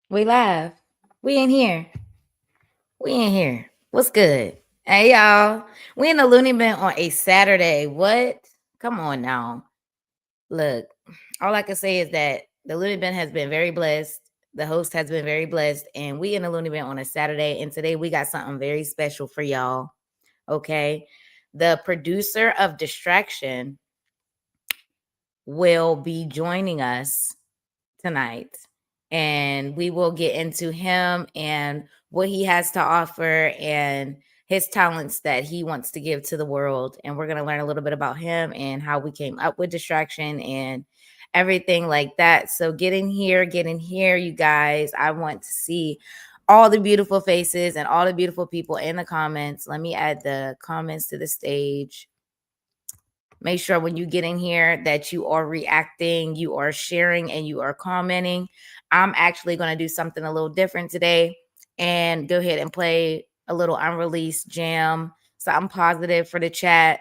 We live. We in here. We in here. What's good? Hey y'all. We in the Looney Bin on a Saturday. What? Come on now. Look, all I can say is that the Looney Bin has been very blessed. The host has been very blessed. And we in the Looney Bin on a Saturday. And today we got something very special for y'all. Okay. The producer of Distraction will be joining us tonight, and we will get into him and what he has to offer and his talents that he wants to give to the world. And we're going to learn a little bit about him and how we came up with Distraction and everything like that. So get in here, you guys. I want to see all the beautiful faces and all the beautiful people in the comments. Let me add the comments to the stage. Make sure when you get in here that you are reacting, you are sharing, and you are commenting. I'm actually going to do something a little different today and go ahead and play a little unreleased jam, something positive for the chat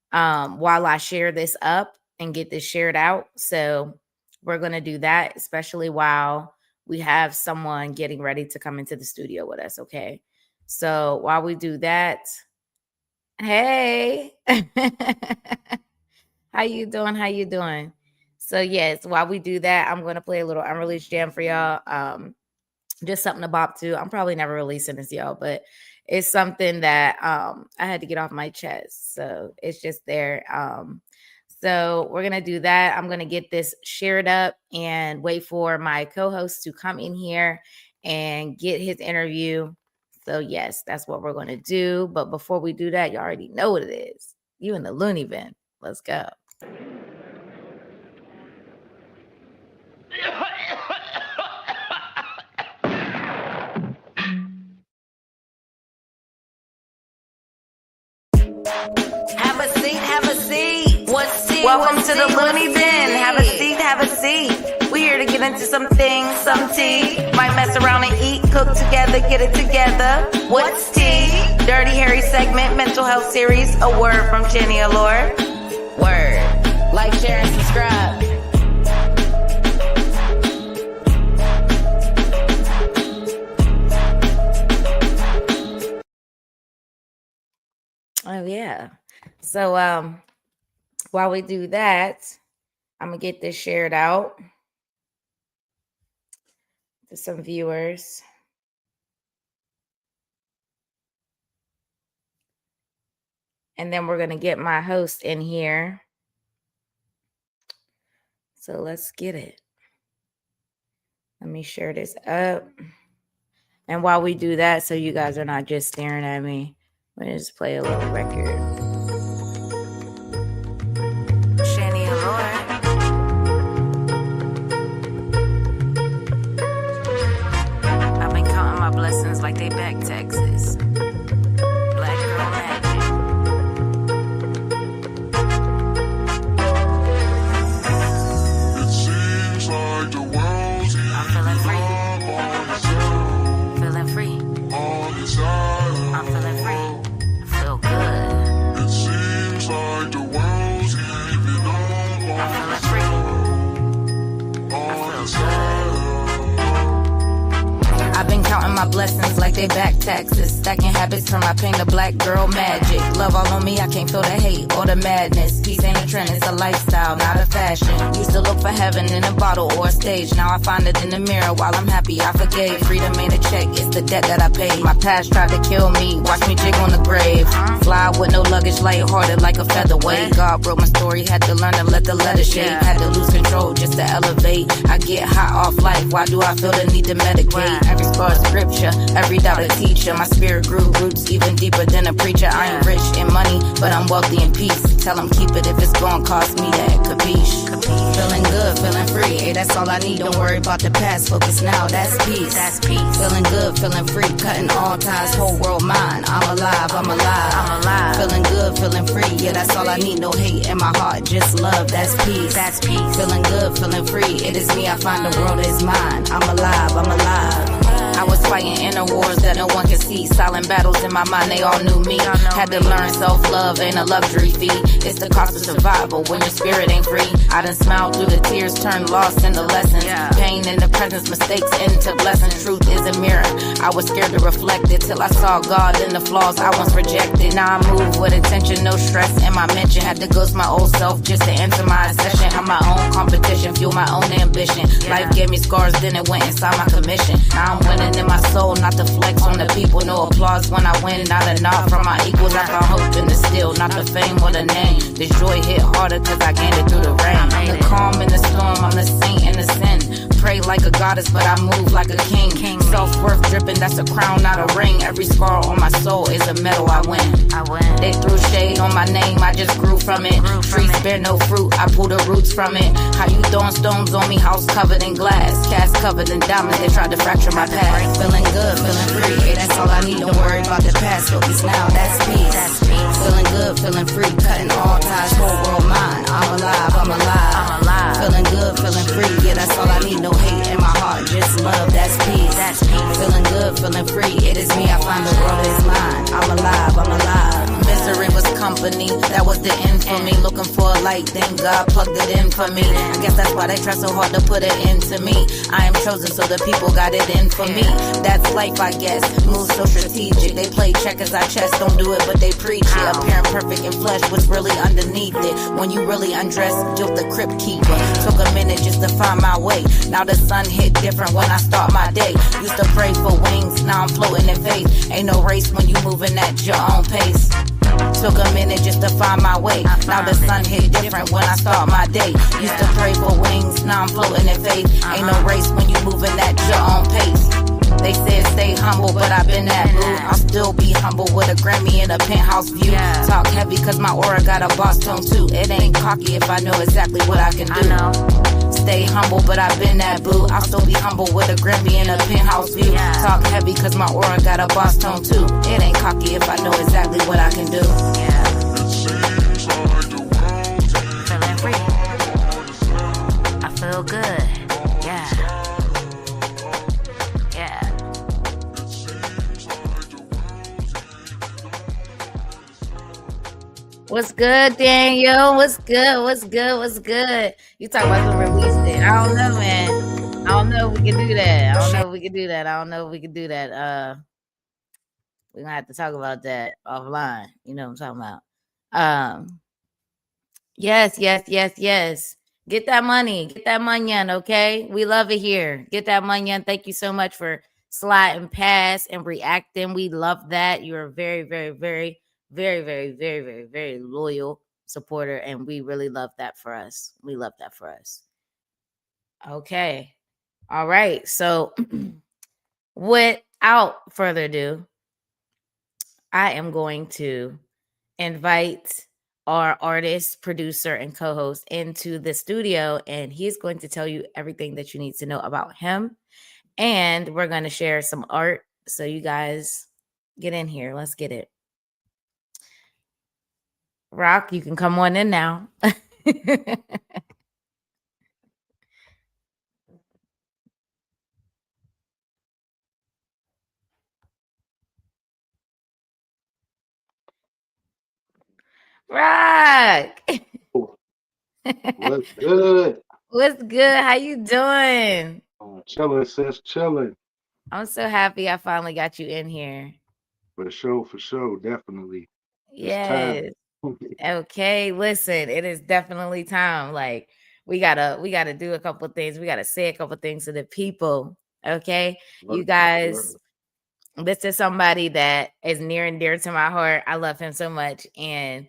while I share this up and get this shared out. So we're going to do that, especially while we have someone getting ready to come into the studio with us, okay? So while we do that, hey. How you doing? How you doing? So yes, while we do that, I'm going to play a little unreleased jam for y'all. Just something to bop to. I'm probably never releasing this, y'all, but it's something that I had to get off my chest. So it's just there. So we're going to do that. I'm going to get this shared up and wait for my co-host to come in here and get his interview. So yes, that's what we're going to do. But before we do that, you already know what it is. You in the Looney Bin. Let's go. Have a seat, have a seat. What's tea? Welcome What's to the tea? Looney What's Bin. tea? Have a seat, have a seat. We here to get into some things, some tea. Might mess around and eat, cook together, get it together. What's tea? Dirty Harry segment, mental health series. A word from Jenny Allure. Word. Like, share, and subscribe. Oh yeah. So while we do that, I'm gonna get this shared out to some viewers. And then we're gonna get my host in here. So let's get it. Let me share this up. And while we do that, so you guys are not just staring at me, let me just play a little record. Jenny Allure. I've been counting my blessings like they back taxes. Black girl magic. It seems like the world's I'm feeling free. Feeling free. on the side. I'm feeling free. I feel good. It seems like the world's giving up I'm on feeling free. the feel side. I've been counting my blessings like they back taxes. Stacking habits turn my pain to black girl magic. Love all on me, I can't feel the hate or the madness. Peace ain't a trend, it's a lifestyle, not a fashion. Used to look for heaven in a bottle or a stage. Now I find it in the mirror while I'm happy I forgave. Freedom ain't a check, it's the debt that I paid. My past tried to kill me, watch me jig on the grave. Fly with no luggage, lighthearted like a featherweight. God wrote my story, had to learn to let the letter shape. Had to lose control just to elevate. I get high off life, why do I feel the need to medicate? Every scar is scripture, every doubt a teacher. My spirit grew roots even deeper than a preacher. I ain't rich in money, but I'm wealthy in peace. Tell them keep it if it's gonna cost me that capiche. Feeling good, feeling free, hey, that's all I need. Don't worry about the past, focus now, that's peace. That's peace. Feeling good, feeling free, cutting all ties, whole world mine. I'm alive, I'm alive, I'm alive. Feeling good, feeling free, yeah, that's all I need. No hate in my heart, just love, that's peace. That's peace. Feeling good, feeling free, it is me, I find the world is mine. I'm alive, I'm alive. I was fighting inner wars that no one can see. Silent battles in my mind, they all knew me. Had to learn self-love ain't a luxury fee. It's the cost of survival when your spirit ain't free. I done smiled through the tears, turned lost into lessons. Pain pain in the presence, mistakes into blessings. Truth is a mirror. I was scared to reflect it till I saw God in the flaws I once rejected. Now I move with intention, no stress in my mention. Had to ghost my old self just to enter my session. I'm my own competition, fuel my own ambition. Life gave me scars, then it went inside my commission. Now I'm winning in my soul, not to flex on the people. No applause when I win, not a nod from my equals. I found hope in the still, not the fame or the name. This joy hit harder cause I gained it through the rain. The calm in the storm, I'm the saint in the sin. Pray like a goddess, but I move like a king. Self-worth dripping, that's a crown, not a ring. Every scar on my soul is a medal I win. They threw shade on my name, I just grew from it. Trees bear no fruit, I pull the roots from it. How you throwing stones on me, house covered in glass, cast covered in diamonds, they tried to fracture my past. Feeling good, feeling free, yeah, that's all I need. Don't worry about the past, focus now, that's peace. Feeling good, feeling free, cutting all ties, whole world mine. I'm alive, I'm alive. Feeling good, feeling free, yeah, that's all I need. No hate in my heart, just love, that's peace. Feeling good, feeling free, it is me, I find the world is mine. I'm alive, I'm alive. Misery was company, that was the end for me. Looking for a light, then God plugged it in for me. I guess that's why they try so hard to put it into me. I am chosen, so the people got it in for me. That's life, I guess, move so strategic. They play checkers, I chess, don't do it, but they preach it. Appearing perfect in flesh, what's really underneath it. When you really undress, guilt the crypt keeper. Took a minute just to find my way. Now the sun hit different when I start my day. Used to pray for wings, now I'm floating in faith. Ain't no race when you moving at your own pace. Took a minute just to find my way. Now the sun hit different when I start my day. Used to pray for wings, now I'm floating in faith. Ain't no race when you moving at your own pace. They said stay humble, but I've been that mood. I'll still be humble with a Grammy and a penthouse view. Talk heavy cause my aura got a boss tone too. It ain't cocky if I know exactly what I can do. Stay humble, but I've been that boo. I'll still be humble with a Grammy and a penthouse view. Talk heavy cause my aura got a boss tone too. It ain't cocky if I know exactly what I can do. Feeling free. I feel good. Yeah. What's good, Daniel? What's good? What's good? What's good? You talk about to release it. I don't know, man. I don't know if we can do that. I don't know if we can do that. We're gonna have to talk about that offline. You know what I'm talking about. Yes. Get that money. Get that money, okay? We love it here. Get that money. Thank you so much for sliding past and reacting. We love that. You're very, very, very, very, very, very, very, very loyal supporter, and we really love that for us. We love that for us. Okay. All right. So without further ado, I am going to invite our artist, producer, and co-host into the studio, and he's going to tell you everything that you need to know about him. And we're going to share some art. So you guys get in here. Let's get it. Roc, you can come on in now. Roc. What's good? What's good? How you doing? Chilling, sis, chilling. I'm so happy I finally got you in here. For sure, definitely. It's Yes. time. Okay, listen, it is definitely time. Like we gotta do a couple things. We gotta say a couple things to the people. Okay, you guys, this is somebody that is near and dear to my heart. I love him so much, and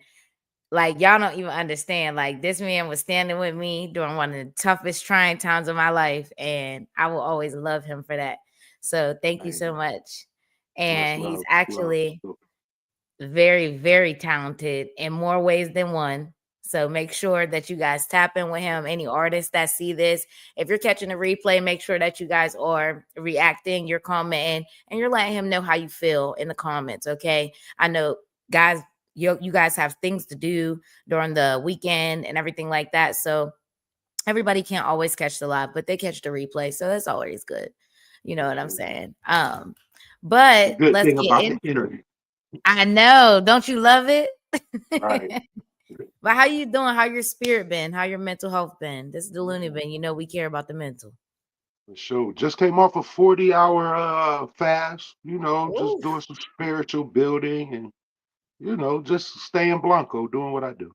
like y'all don't even understand. Like this man was standing with me during one of the toughest, trying times of my life, and I will always love him for that. So thank you so much. And he's actually very, very talented in more ways than one. So make sure that you guys tap in with him. Any artists that see this, if you're catching a replay, make sure that you guys are reacting, you're commenting, and you're letting him know how you feel in the comments. Okay. I know, guys, you guys have things to do during the weekend and everything like that. So everybody can't always catch the live, but they catch the replay. So that's always good. You know what I'm saying? But good let's thing get about in. the interview. I know. Don't you love it? Right. But how you doing? How your spirit been? How your mental health been? This is the Looney bin. You know we care about the mental. For sure. Just came off a 40-hour fast, just Ooh, doing some spiritual building and, just staying Blanco, doing what I do.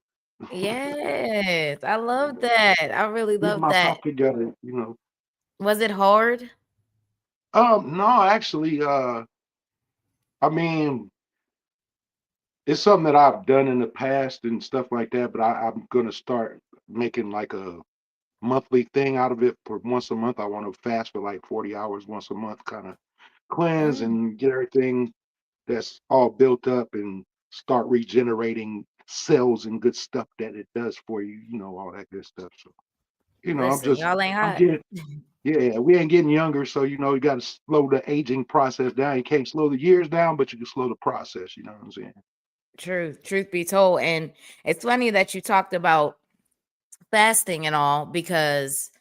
yes, I love Yeah. that. I really Getting love that. myself together. Was it hard? No, actually, I mean, it's something that I've done in the past and stuff like that, but I'm gonna start making like a monthly thing out of it for once a month. I want to fast for like 40 hours once a month, kind of cleanse Mm, and get everything that's all built up and start regenerating cells and good stuff that it does for you, all that good stuff. So, listen, y'all ain't I'm hot. getting, yeah, we ain't getting younger. So, you got to slow the aging process down. You can't slow the years down, but you can slow the process. You know what I'm saying? Truth be told. And it's funny that you talked about fasting and all because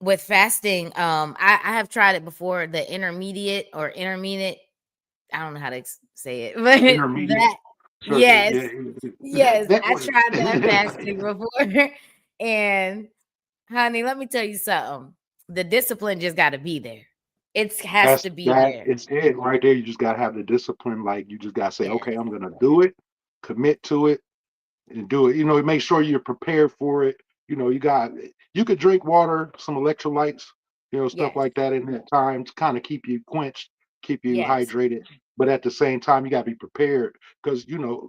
with fasting, I have tried it before, the intermediate or intermediate. I don't know how to say it, but Intermediate. that Sure. yes, That, yes, that I works. tried that fasting before. And honey, let me tell you something. The discipline just got to be there. It has to be That there. it's it right there. You just gotta have the discipline. Like you just gotta say, Yes, okay, I'm gonna do it, commit to it, and do it. Make sure you're prepared for it. You could drink water, some electrolytes, stuff yes, like that in that time to kind of keep you quenched, keep you yes, hydrated. But at the same time, you got to be prepared because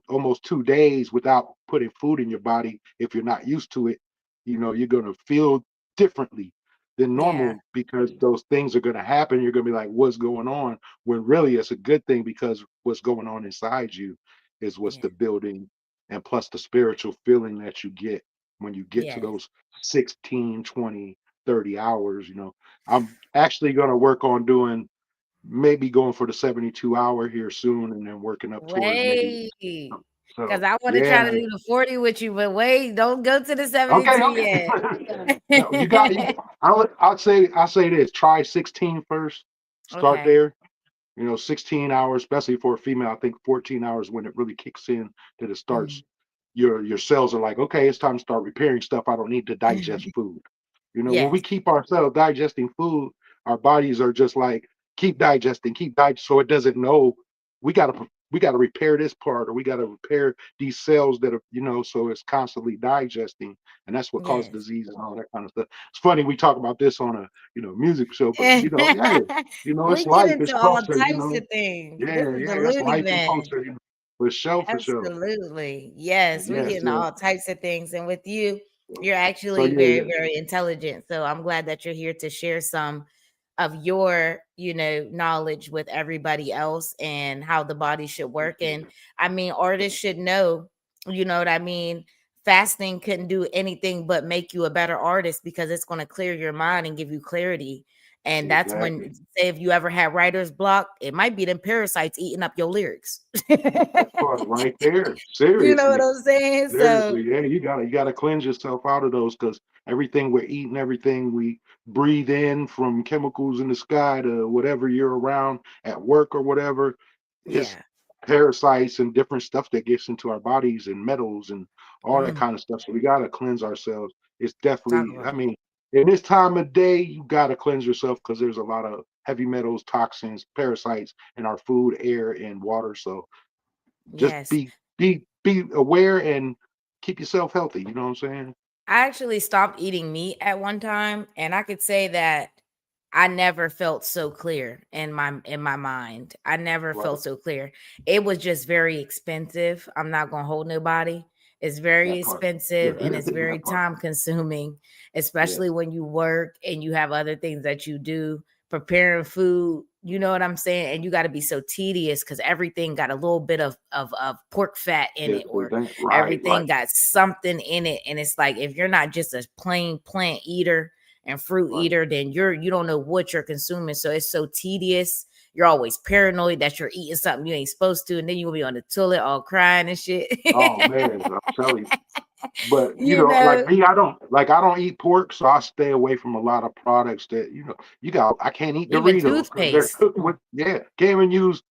almost 2 days without putting food in your body, if you're not used to it, you're gonna feel differently than yeah, normal because those things are gonna happen. You're gonna be like, what's going on? When really it's a good thing because what's going on inside you is what's yeah, the building and plus the spiritual feeling that you get when you get to yes. those 16, 20, 30 hours. I'm actually going to work on doing maybe going for the 72 hour here soon and then working up towards maybe. Wait, because So I want to try to yeah. do the 40 with you, but wait, don't go to the Okay, 72 okay. yet. No, you I'll say this, try 16 first, start Okay. there. 16 hours, especially for a female, I think 14 hours when it really kicks in that it Mhm. starts. Your cells are like, okay, it's time to start repairing stuff. I don't need to digest food. When we Yes, keep ourselves digesting food, our bodies are just like, keep digesting, so it doesn't know we gotta repair this part or we gotta repair these cells that are, so it's constantly digesting, and that's what causes yes. disease and all that kind of stuff. It's funny we talk about this on a music show, but yeah, it's We get life, into it's all culture, types of things. This yeah, is the yeah, that's Looney life and Bin. culture, for sure, for sure. Absolutely. Yes, we Yes, get into yes. all types of things. And with you, you're So actually yeah, very, yeah. very intelligent. So I'm glad that you're here to share some of your, knowledge with everybody else and how the body should work. Appreciate And it. I mean, artists should know, you know what I mean? Fasting couldn't do anything but make you a better artist because it's going to clear your mind and give you clarity. And that's Exactly. when, say, if you ever had writer's block, it might be them parasites eating up your lyrics. That part right there. You know what Seriously. I'm saying? So Seriously. Yeah, you gotta cleanse yourself out of those because everything we're eating, everything we breathe in from chemicals in the sky to whatever you're around at work or whatever is yeah. parasites and different stuff that gets into our bodies and metals and all that Mm, kind of stuff. So we gotta cleanse ourselves. It's talk definitely, about I mean, in this time of day, you gotta cleanse yourself because there's a lot of heavy metals, toxins, parasites in our food, air, and water. So just yes. be aware and keep yourself healthy. You know what I'm saying? I actually stopped eating meat at one time, and I could say that I never felt so clear in my mind. I never felt Right. so clear. It was just very expensive. I'm not gonna hold nobody. It's very That part. expensive and it's very That part. time consuming, especially Yes. when you work and you have other things that you do, preparing food. You know what I'm saying? And you got to be so tedious because everything got a little bit of pork fat in it, or Right. everything Right. got something in it. And it's like if you're not just a plain plant eater and fruit Right. eater, then you don't know what you're consuming. So it's so tedious. You're always paranoid that you're eating something you ain't supposed to, and then you'll be on the toilet all crying and shit. Oh man, I'm telling you. But you like know, me, I don't eat pork, so I stay away from a lot of products that I can't eat even Doritos because they're toothpaste. cooked with, yeah, can't even use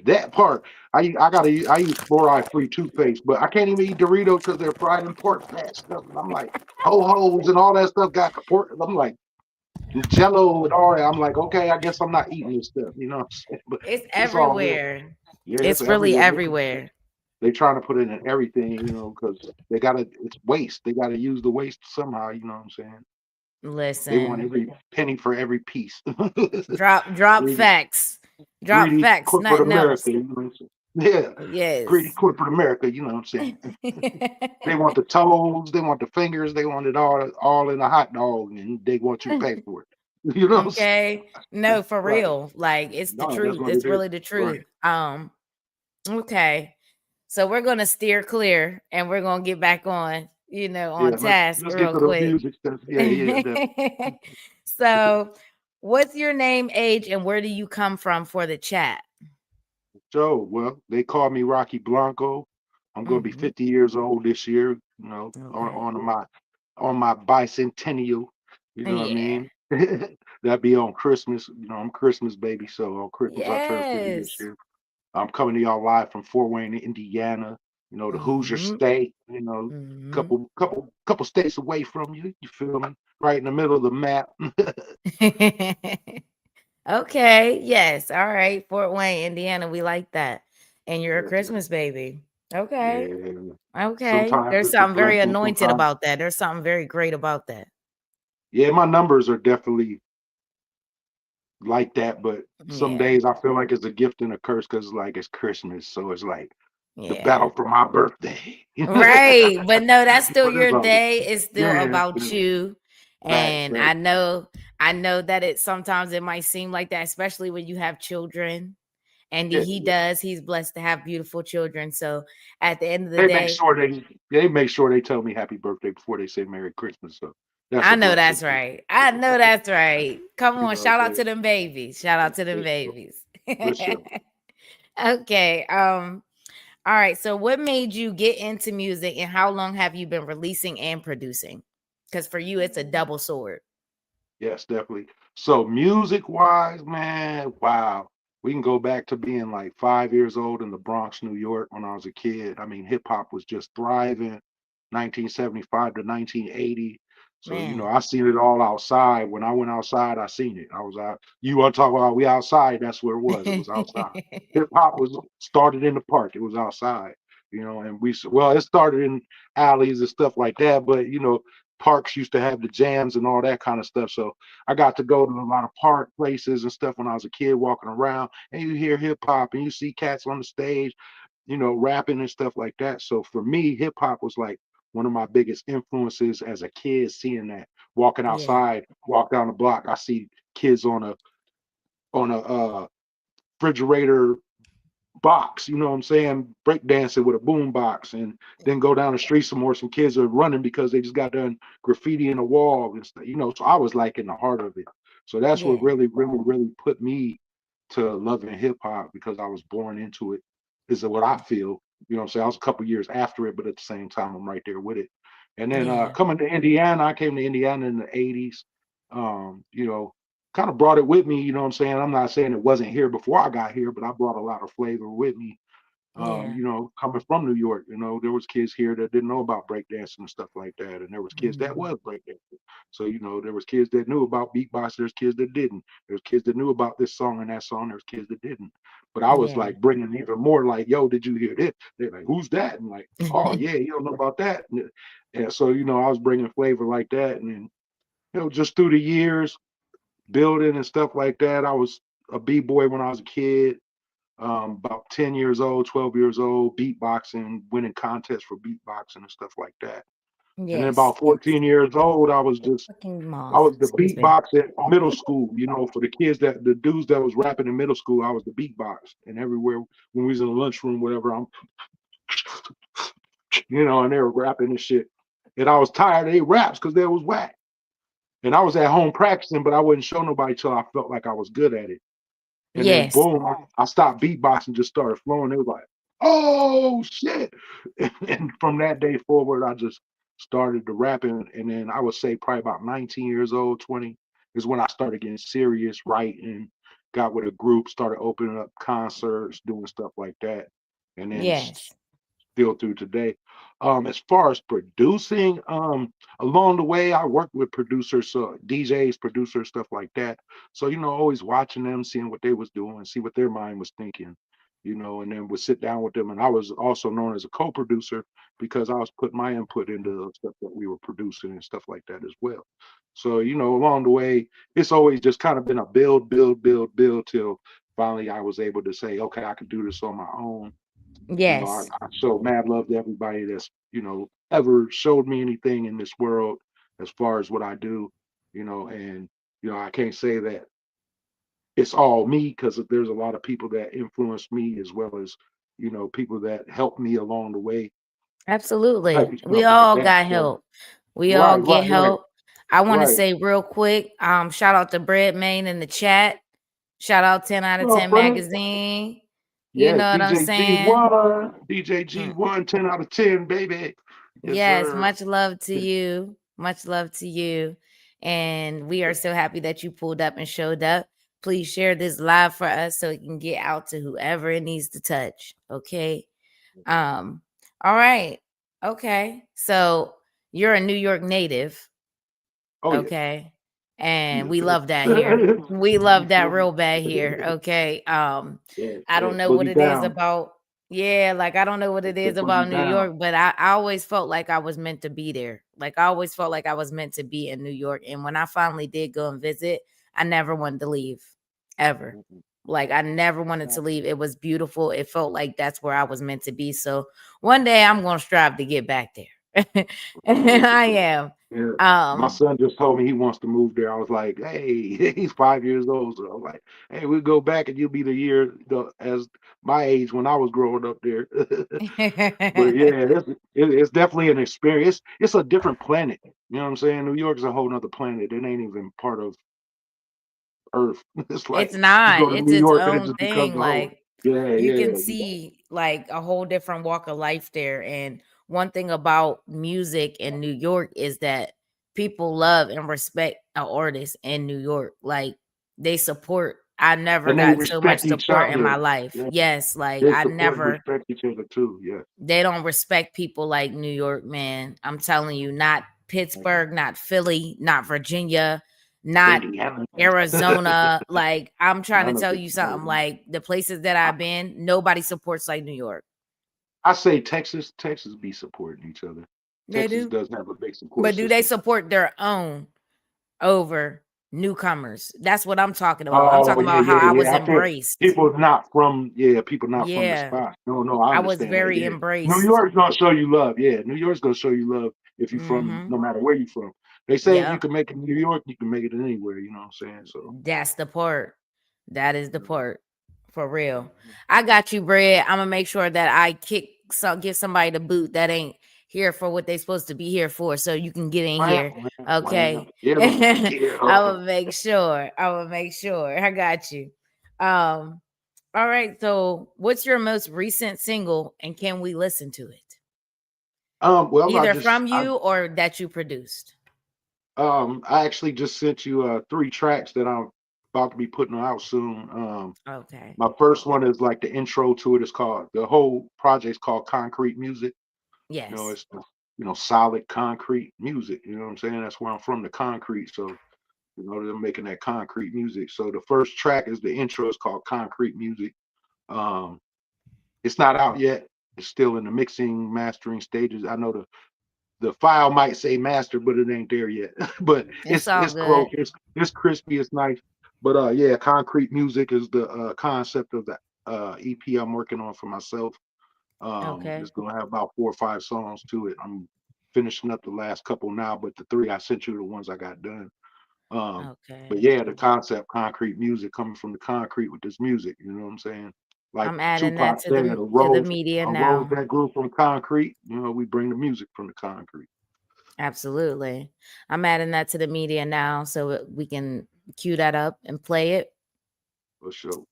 that part. I use fluoride free toothpaste, but I can't even eat Doritos because they're fried in pork fat stuff. And I'm like ho hos and all that stuff got pork. I'm like, and Jello and all that. I'm like, okay, I guess I'm not eating this stuff. You know what I'm saying? But It's it's all good. everywhere. Yeah, it's It's really everywhere. everywhere. They trying to put it in everything, because they gotta. It's waste. They gotta use the waste somehow. You know what I'm saying? They want Listen, every penny for every piece. drop Greedy, facts. Drop greedy facts, corporate nothing America. else. You know what I'm saying? Yeah, greedy Yes. corporate America. You know what I'm saying? They want the toes, they want the fingers, they want it all in a hot dog, and they want you to pay for it. You know what I'm saying? Okay. No, for Right. real. Like it's the No, that's truth. what it It's is. really the Right. truth. Okay. So we're gonna steer clear and we're gonna get back on, on Yeah, task let's get real to the quick. music stuff. Yeah, yeah, definitely. So what's your name, age, and where do you come from for the chat? So, well, they call me Rocky Blanco. I'm gonna be Hmm. 50 years old this year, Okay. on my bicentennial, you know what I Yeah. mean? That'd be on Christmas. I'm Christmas baby, so on Christmas I turn 50 this Yes. year. I'm coming to y'all live from Fort Wayne, Indiana, the Hoosier Hmm. state, Hmm. couple states away from you. You feel me? Right in the middle of the map. Okay. Yes. All right. Fort Wayne, Indiana. We like that. And you're a Yeah, Christmas baby. Okay. yeah. Okay. Sometimes There's it's a something very blessing. anointed Sometimes, about that. There's something very great about that. yeah, my numbers are definitely like that, but some Yeah. days I feel like it's a gift and a curse because like it's Christmas, so it's like the Yeah. battle for my birthday. Right. But no, that's still But it's your all good. day. It's still Yeah, about you. facts, And facts. I know that it sometimes it might seem like that, especially when you have children. And Yeah, he yeah. does. He's blessed to have beautiful children. So at the end of the They make day, sure they make sure they tell me happy birthday before they say Merry Christmas. So that's I a know blessing. that's right. I know that's right. Come You on, know what I'm shout out saying? to them babies. Shout out to them Yeah, babies. for sure. Okay. All right. So what made you get into music and how long have you been releasing and producing? Because for you, it's a double sword. Yes, definitely. So music wise, man, wow. We can go back to being like 5 years old in the Bronx, New York when I was a kid. I mean, hip hop was just thriving, 1975 to 1980. So, Man. I seen it all outside. When I went outside, I seen it. I was out. You want to talk about we outside? That's where it was. It was outside. Hip hop was started in the park. It was outside, and well, it started in alleys and stuff like that, but parks used to have the jams and all that kind of stuff. So I got to go to a lot of park places and stuff when I was a kid walking around, and you hear hip hop and you see cats on the stage, rapping and stuff like that. So for me, hip hop was like one of my biggest influences as a kid, seeing that walking Yeah. outside, walk down the block, I see kids on a refrigerator box, you know what I'm saying, breakdancing with a boom box, and then go down the street some more. Some kids are running because they just got done graffiti in the wall and stuff, So I was like in the heart of it. So that's what Yeah. really, really, really put me to loving hip hop because I was born into it. Is what I feel. You know what I'm saying? I was a couple years after it, but at the same time, I'm right there with it. And then Yeah. coming to Indiana, I came to Indiana in the '80s. You know, kind of brought it with me. You know what I'm saying? I'm not saying it wasn't here before I got here, but I brought a lot of flavor with me. Yeah. Coming from New York, there was kids here that didn't know about breakdancing and stuff like that, and there was kids that Mhm. was breakdancing. So there was kids that knew about beatbox. There's kids that didn't. There's kids that knew about this song and that song. There's kids that didn't. But I was Yeah. like bringing even more. Like, yo, did you hear this? They're like, who's that? And like, oh yeah, you don't know about that. And so I was bringing flavor like that, and then just through the years building and stuff like that. I was a b-boy when I was a kid, about 10 years old, 12 years old, beatboxing, winning contests for beatboxing and stuff like that. And then Yes. about Yes. 14 years old, Fucking I moth. was the Excuse me. beatbox at middle school, for the dudes that was rapping in middle school, I was the beatbox. And everywhere when we was in the lunchroom, whatever, I'm, and they were rapping and shit. And I was tired of their raps because they was whack. And I was at home practicing, but I wouldn't show nobody till I felt like I was good at it. And then Yes. boom, I stopped beatboxing, just started flowing. It was like, oh shit. And from that day forward, I just started to rapping. And then I would say probably about 19 years old, 20 is when I started getting serious, writing, got with a group, started opening up concerts, doing stuff like that. And then Yes. still through today. As far as producing, along the way, I worked with producers, so DJs, producers, stuff like that. So always watching them, seeing what they was doing, see what their mind was thinking, and then would sit down with them. And I was also known as a co-producer because I was putting my input into the stuff that we were producing and stuff like that as well. So along the way, it's always just kind of been a build, build, build, build till finally I was able to say, okay, I can do this on my own. Yes. I show mad love to everybody that's, ever showed me anything in this world as far as what I do, and, I can't say that it's all me because there's a lot of people that influenced me as well as, people that helped me along the way, type Absolutely. of We stuff like all that. got So, help. We all right, get right, right, help. I want to right. say real quick, shout out to Bread Main in the chat. Shout out 10 out of Well, 10 buddy, magazine. You yes, know what I'm DJ saying? G1, DJ Mm. G1, 10 out of 10, baby. Yes, Yes, sir. much love to you. Much love to you. And we are so happy that you pulled up and showed up. Please share this live for us so it can get out to whoever it needs to touch. Okay. Um, all right. Okay. So you're a New York native. Oh, yeah. Okay. And Yeah. we love that here. We love that Boogie real bad here. Okay. yeah, I yeah, don't know what boogie it is down. about. Yeah, like I don't know what It's it the is about boogie New down. York, but I always felt like I was meant to be there. Like I always felt like I was meant to be in New York. And when I finally did go and visit, I never wanted to leave ever. Mhm. Like I never wanted Yeah, to leave. It was beautiful. It felt like that's where I was meant to be. So one day I'm gonna strive to get back there. And I am. yeah. My Um son just told me he wants to move there. I was like, hey, he's 5 years old. So I was like, hey, we'll go back and you'll be the year as my age when I was growing up there. But yeah, it's definitely an experience. It's a different planet. You know what I'm saying? New York is a whole nother planet. It ain't even part of Earth. It's It's like you not. go to It's New its York and it own just becomes thing. a whole. Like Yeah, you can yeah. see like a whole different walk of life there. And one thing about music in New York is that people love and respect an artist in New York. Like they support. I never And they got so much respect each support in my other. life. Yeah, Yes, like they I support and never respect each other too. Yeah. they don't respect people like New York, man. I'm telling you, not Pittsburgh, not Philly, not Virginia, not Indiana. Arizona. Like, I'm trying to None of tell it. you No, something. no. Like, the places that I, I've been, nobody supports like New York. I say Texas be supporting each other. They Texas do. does have a big support But do they system. support their own over newcomers? That's what I'm talking about. I'm Oh talking yeah, about how yeah, I was yeah. I think embraced. people not from the Yeah. spot. No, I I was understand that. very Yeah. New embraced. York's gonna show you love. Yeah, New York's gonna show you love if you're from Mm-hmm. no matter where you're from. They say if you Yep. can make it in New York, you can make it anywhere, you know what I'm saying? So That's the part. That is the mhm, part. For real. mhm. I got you, Brad. I'm gonna make sure that I give somebody the boot that ain't here for what they supposed to be here for, so you can get in Wham, here. wham, wham. Okay. Yeah, man. I'm Yeah. gonna make sure. I'm gonna make sure. I got you. Um, all right. So what's your most recent single and can we listen to it? Well, Either from you or that you produced. I actually just sent you 3 tracks that I'm about to be putting out soon. Okay. My first one is like the intro to it. It's called the whole project's called Concrete Music. Yes. It's solid concrete music. You know what I'm saying? That's where I'm from, the concrete. So they're making that concrete music. So the first track is the intro. It's called Concrete Music. Um, it's not out yet. It's still in the mixing, mastering stages. I know the file might say master, but it ain't there yet. But It's it's all it's close. good. It's crispy. It's nice. But yeah, concrete music is the concept of the EP I'm working on for myself. Okay. It's gonna have about 4 or 5 songs to it. I'm finishing up the last couple now, but the 3 I sent you the ones I got done. Um, but Okay. yeah, the concept, concrete music coming from the concrete with this music. You know what I'm saying? Like I'm adding Tupac that said, to the media a rose now. that grew from concrete. We bring the music from the concrete Absolutely. I'm adding that to the media now so we can cue that up and play it. for sure.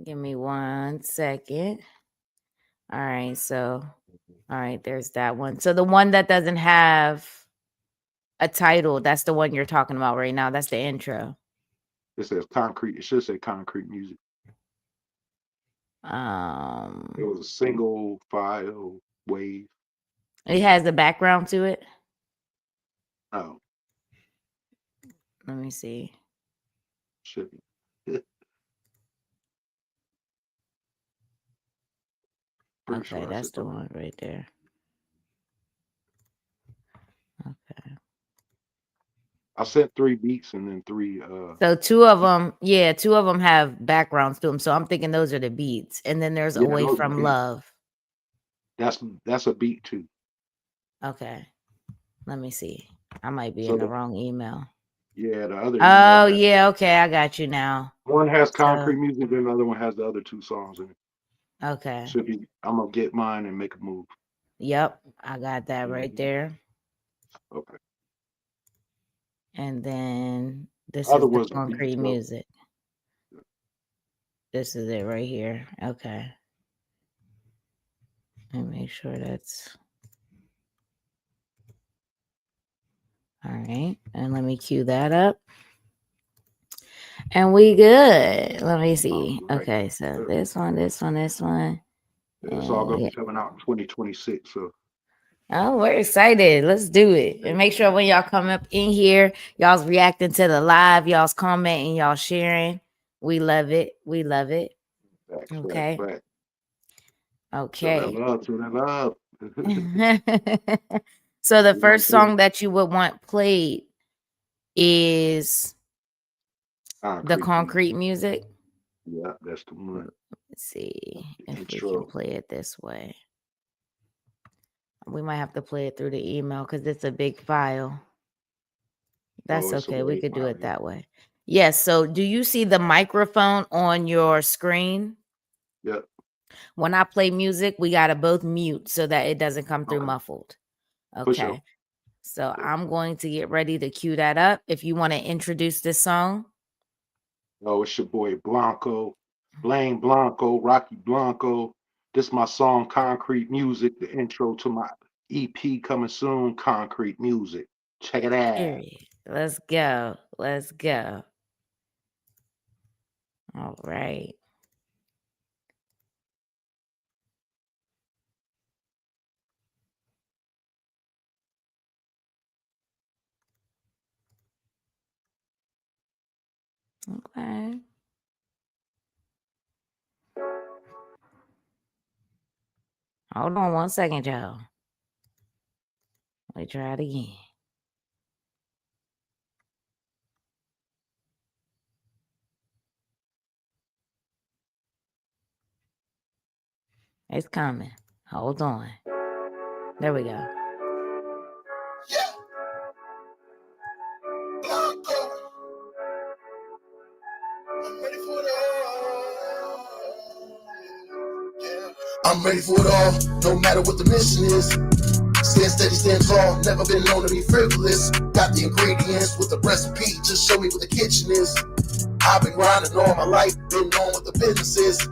Give me 1 second. All right. So, all right, there's that one. So, the one that doesn't have a title, that's the one you're talking about right now. That's the intro. It says concrete. It should say concrete music. It Um, was a single file. wave. It has a background to it. Oh, Let me see. should be. Pretty Okay, sure I that's said the that. one right there. Okay. I sent 3 beats and then 3 So two of them have backgrounds to them. So I'm thinking those are the beats, and then there's yeah, Away those are from beats. Love. That's a beat too. Okay, let me see. I might be So in the wrong email. the other email Oh has yeah, okay, I got you now. one has So concrete music, and the other one has the other 2 songs in it. okay, Should be. I'm gonna get mine and make a move. yep, I got that right Mhm. there. Okay. And then this Other is the ones are beats concrete though. music. This is it right here. Okay, let me make sure that's all right. And let me cue that up. And we good. Let me see. All right. Okay, so this one. It's all gonna Yeah. be coming out in 2026. So Oh, we're excited. Let's do it. And make sure when y'all come up in here, y'all's reacting to the live, y'all's commenting, y'all sharing. We love it. We love it. facts, facts, Okay. facts. Show that Okay. love, show that love. So the We gonna first do song that you would want played is the concrete music. concrete music. Yeah, that's the one. Let's see The if we can intro. play it this way. We might have to play it through the email because it's a big file. That's Oh, it's a okay. We wave could do file. it that way. Yes. So do you see the microphone on your screen? Yep. When I play music, we got to both mute so that it doesn't come through Okay. muffled. For sure. Okay. So I'm going to get ready to cue that up. If you want to introduce this song. Oh, it's your boy Blanco, Blaine Blanco, Rocky Blanco. This my song Concrete Music, the intro to my EP coming soon, Concrete Music. Check it out. Period. Let's go. Let's go. All right. Okay. Hold on 1 second, y'all. Let me try it again. It's coming. Hold on. There we go. I'm ready for it all, no matter what the mission is. Stand steady, stand tall, never been known to be frivolous. Got the ingredients with the recipe, just show me what the kitchen is. I've been grinding all my life, been knowing what the business is.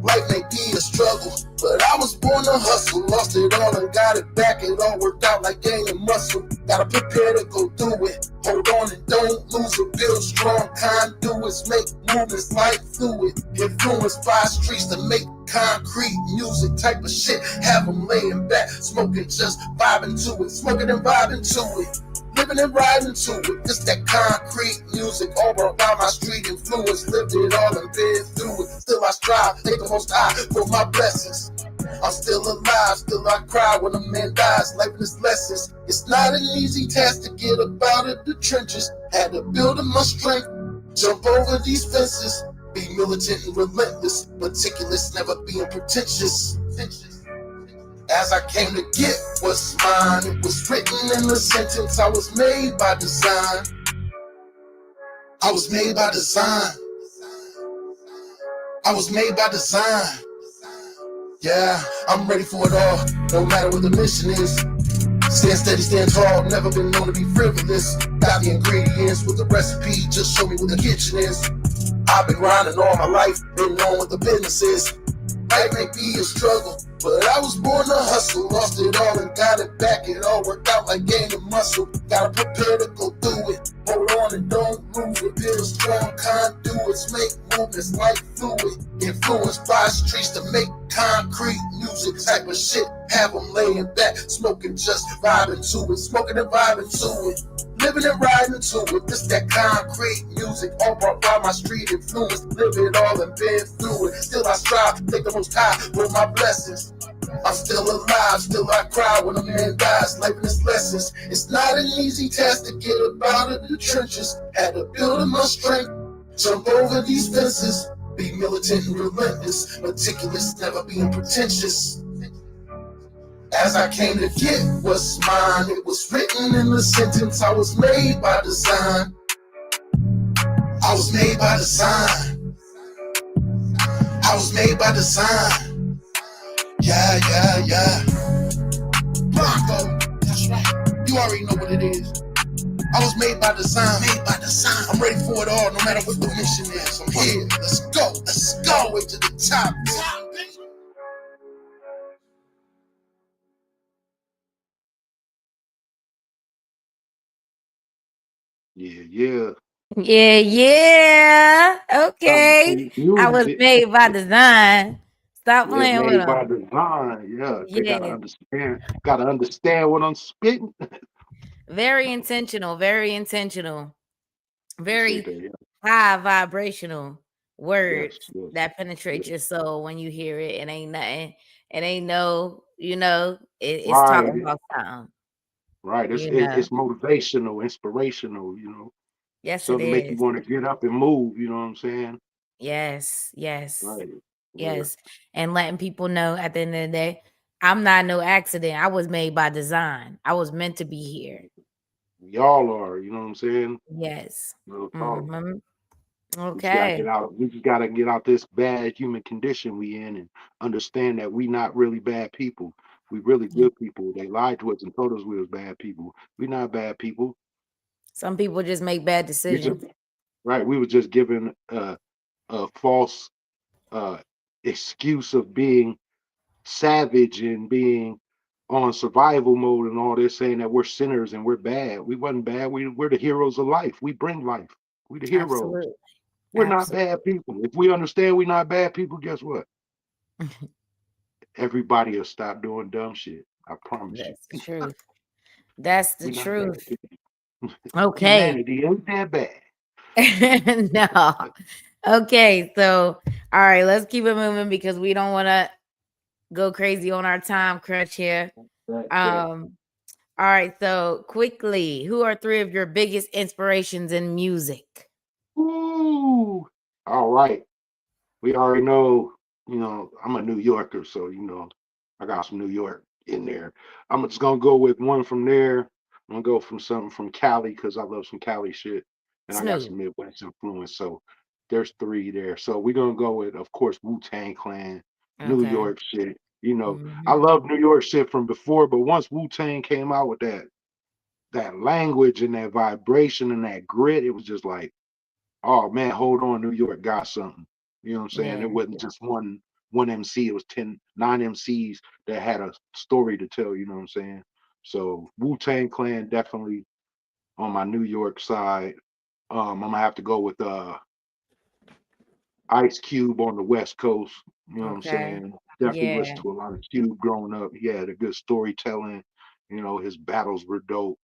Life may be a struggle, but I was born to hustle. Lost it all and got it back, it all worked out like gaining muscle. Gotta prepare to go through it, hold on and don't lose it. Build strong conduits, make movements like fluid. Influenced by streets to make concrete music type of shit. Have them laying back, smoking, just vibing to it. Smoking and vibing to it. Living and riding to it, it's that concrete music. All about my street influence, lived it all and been through it. Still I strive, thank the Most High for my blessings. I'm still alive, still I cry when a man dies. Life is lessons. It's not an easy task to get up out of the trenches. Had to build up my strength, jump over these fences. Be militant and relentless, meticulous, never being pretentious. As I came to get what's mine, it was written in the sentence. I was made by design. I was made by design. I was made by design. Yeah, I'm ready for it all, no matter what the mission is. Stand steady, stand tall, never been known to be frivolous. Got the ingredients with the recipe, just show me what the kitchen is. I've been grinding all my life, been knowing what the business is. Life may be a struggle, but I was born to hustle. Lost it all and got it back. It all worked out like gaining muscle. Gotta prepare to go through it. Hold on and don't lose it. Build strong conduits, make movements like fluid. Influenced by streets to make concrete music. music type of shit. Have them laying back, smoking, just vibing to it, smoking and vibing to it. Living and riding to it, this that concrete music, all brought by my street influence. Live it all and been through it. Still I strive to take the most high with my blessings. I'm still alive, still I cry when a man dies. Life is lessons. It's not an easy task to get up out of the trenches. Had to build up my strength, jump over these fences. Be militant and relentless, meticulous, never being pretentious. As I came to get what's mine, it was written in the sentence. I was made by design. I was made by design. I was made by design. Yeah, yeah, yeah. Blanco, that's right. You already know what it is. I was made by design, made by design. I'm ready for it all, no matter what the mission is. I'm here. Let's go, let's go. Way to the top. Yeah, yeah. Yeah, yeah. Okay. I was Music. made by design. Stop Yeah, playing with made by them. design. Yeah, they gotta Yeah. understand. Gotta understand what I'm spitting. Very intentional. Very intentional. Appreciate Very that. Yeah. high vibrational Yes, words yes, that penetrate yes. your soul when you hear it. It ain't nothing. It ain't no, it's Right, talking about something, right. It's you know. it's motivational, inspirational. Yes, it So to make you is. want to get up and move. You know what I'm saying? Yes, yes, Right. Yeah. yes. And letting people know at the end of the day, I'm not no accident. I was made by design. I was meant to be here. We all are. You know what I'm saying? Yes. Real talk. Hmm. We just gotta get Okay. out. We just gotta get out this bad human condition we in and understand that we not really bad people. We really Yeah. good people. They lied to us and told us we was bad people. We not bad people. Some people just make bad We just decisions. right. We were just given a false uh, excuse of being savage and being on survival mode and all this, saying that we're sinners and we're bad. We wasn't bad. We're the heroes of life. We bring life. We the heroes. Absolutely. We're not Absolutely. bad people. If we understand we're not bad people, guess what? Everybody will stop doing dumb shit. I promise you. That's the truth. That's the We're not bad truth. people. Okay. Humanity ain't that bad. No. Okay, so all right, let's keep it moving because we don't want to go crazy on our time crunch here. That. All right, so quickly, who are three of your biggest inspirations in music? Ooh. All right. We already know, I'm a New Yorker, so I got some New York in there. I'm just gonna go with one from there. I'm gonna go from something from Cali because I love some Cali shit, and I got Snoop. some Midwest influence. So there's three there. So we're gonna go with, of course, Wu-Tang Clan, New Okay. York shit. I Mhm. love New York shit from before, but once Wu-Tang came out with that language and that vibration and that grit, it was just like, oh man, hold on, New York got something. You know what I'm saying? Yeah. It wasn't just one MC, it was 9 MCs that had a story to tell, you know what I'm saying? So Wu-Tang Clan definitely on my New York side. I'm gonna have to go with Ice Cube on the West Coast. You know what I'm Okay. saying? Definitely listened Yeah. to a lot of Cube growing up. He had a good storytelling. His battles were dope.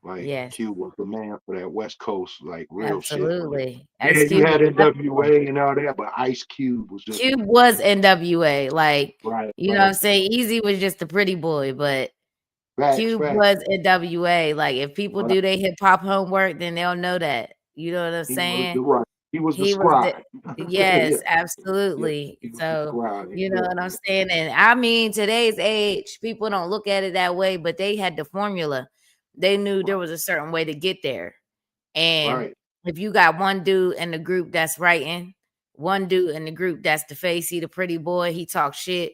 Like Yes. Cube was the man for that West Coast, like real shit. Like, Absolutely. yeah, Ice you Cube had was definitely. NWA and all that, but Ice Cube was just Cube was NWA. Like, right, you know what I'm right. saying? Easy was just a pretty boy, but Facts, Cube facts. was NWA. Like, if people Right. do their hip hop homework, then they'll know that. You know what I'm He was the saying? right. He was the He was the scribe. yes, Yeah, yeah. absolutely. He was the So, scribe. you know Yeah, what I'm saying? And I mean, today's age, people don't look at it that way, but they had the formula. They knew there right, was a certain way to get there. And right, if you got one dude in the group that's writing, one dude in the group that's the face, he the pretty boy, he talks shit.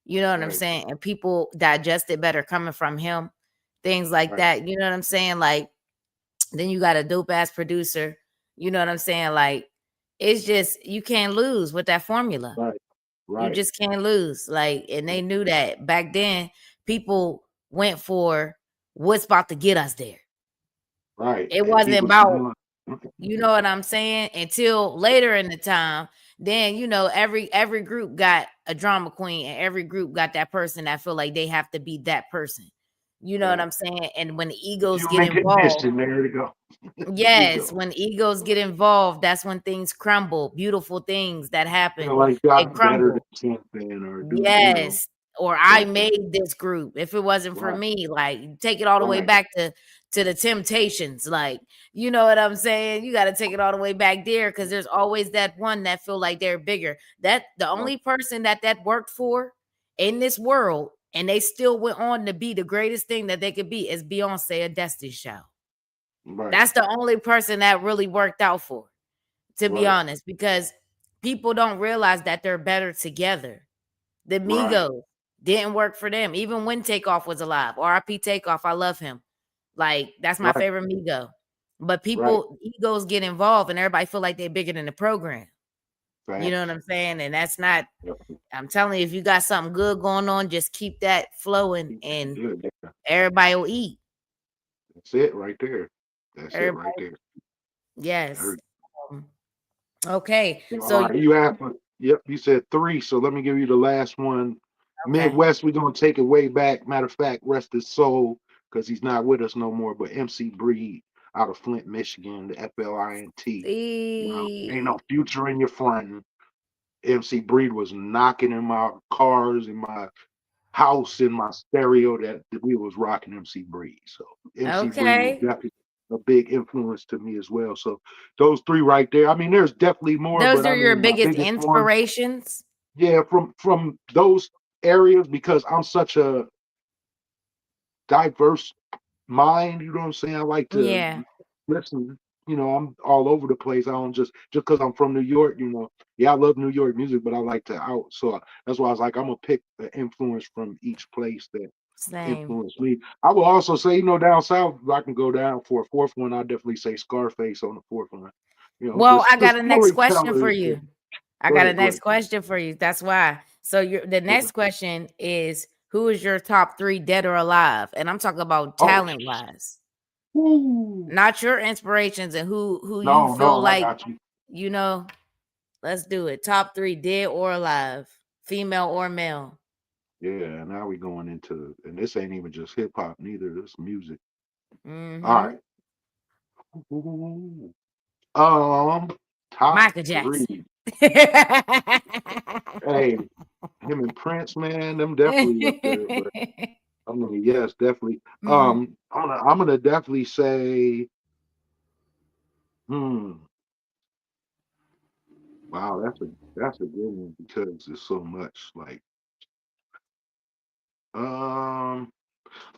You know what I'm right, saying? And people digest it better coming from him. Things like right, that. You know what I'm saying? Like, then you got a dope ass producer. You know what I'm saying? Like, it's just you can't lose with that formula. right, You right, just can't lose. Like, and they knew that back then. People went for what's about to get us there. right. It And he wasn't was about, doing you know what I'm saying, until later in the time. then you know every group got a drama queen, and every group got that person that feel like they have to be that person. You know what Right. I'm saying? And when the The egos get human involved, condition. There you go. The yes, ego. when egos get involved, that's when things crumble. Beautiful things that happen, Feel like they gotten better than crumble. something or do, Yes. Or I something. made this group. If it wasn't for Right. me, like take it all the way Right. back to the Temptations. Like, you know what I'm saying? You got to take it all the way back there because there's always that one that feel like they're bigger. That the Right. only person that worked for in this world and they still went on to be the greatest thing that they could be is Beyonce, a Destiny Child. Right. That's the only person that really worked out for, to be Right. honest, because people don't realize that they're better together. The Right. Migos didn't work for them. Even when Takeoff was alive. R.I.P. Takeoff. I love him. Like, that's my Right. favorite Migo. But Right. people, egos get involved and everybody feel like they're bigger than the program. You know what Facts. I'm saying? And that's not, Yep. I'm telling you, if you got something good going on, just keep that flowing Keep that and good. Yeah. everybody will eat. That's it right there. That's it right Everybody, there. yes. Heard. Um, okay. All So, right. You asked for, yep, you said three. So let me give you the last one. okay. Midwest, we're gonna take it way back. Matter of fact, rest his soul, because he's not with us no more. But MC Breed out of Flint, Michigan, the FLINT. Ain't See, no future in your front. MC Breed was knocking in my cars, in my house, in my stereo that we was rocking MC Breed. So MC Breed was okay. definitely a big influence to me as well. So those three right there. I mean, there's definitely more, Those but are I your mean, my biggest biggest one, inspirations? yeah, from those areas because I'm such a diverse mind. You know what I'm saying? I like to Yeah. listen. I'm all over the place. I don't just because I'm from New York. Yeah, I love New York music, but I like to out. So that's why I was like, I'm gonna pick the influence from each place that Same. influenced me. I will also say, down south, if I can go down for a fourth one, I definitely say Scarface on the fourth one. Well, Just I the got a next question for storytellers. you. I Go got a ahead, go next ahead. question for you. That's why. So the Okay. next question is, who is your top 3 dead or alive? And I'm talking about Oh, talent wise. woo. Not your inspirations and who you No, feel no, I like, got you. you know, let's do it. Top 3 dead or alive, female or male. Yeah, now we going into, and this ain't even just hip hop neither. This music. All Mhm. right. Ooh. Um, top Michael Jackson. three. Hey, him and Prince, man, them definitely up there. But I mean, yes, definitely. Mhm. I'm gonna definitely say, hmm, wow, that's a good one because there's so much. Like, um,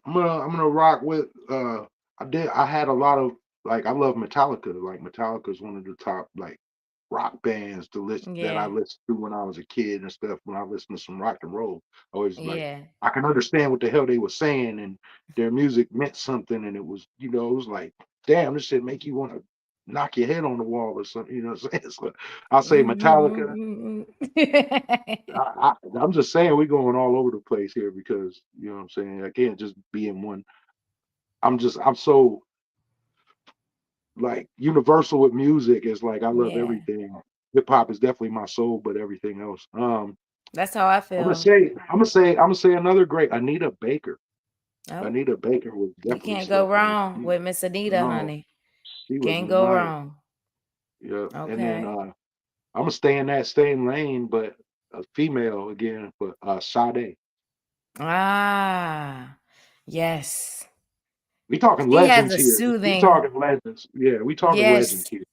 I'm gonna rock with I had a lot of, like, I love Metallica. Like, Metallica is one of the top, like, rock bands that I Yeah. listened to when I was a kid and stuff. When I listened to some rock and roll, I was like, Yeah. I can understand what the hell they were saying, and their music meant something, and it was like, damn, this shit make you want to knock your head on the wall or something. You know what I'm saying? So I'll say Metallica. Mhm. I'm just saying we're going all over the place here because you know what I'm saying. I can't just be in one. I'm so, like, universal with music. Is like I love Yeah. everything. Hip hop is definitely my soul, but everything else. That's how I I'm gonna feel. say another great Anita Baker. Oh, Anita Baker was you definitely can't go something. wrong with Miss Anita, No, honey. she was Can't go nice. wrong. Yeah, and then Okay. I'm gonna stay in that same lane, but a female again, but Sade. Ah, yes. We talking She has legends a here. We soothing, talking legends. Yeah, we talking legends yes, here.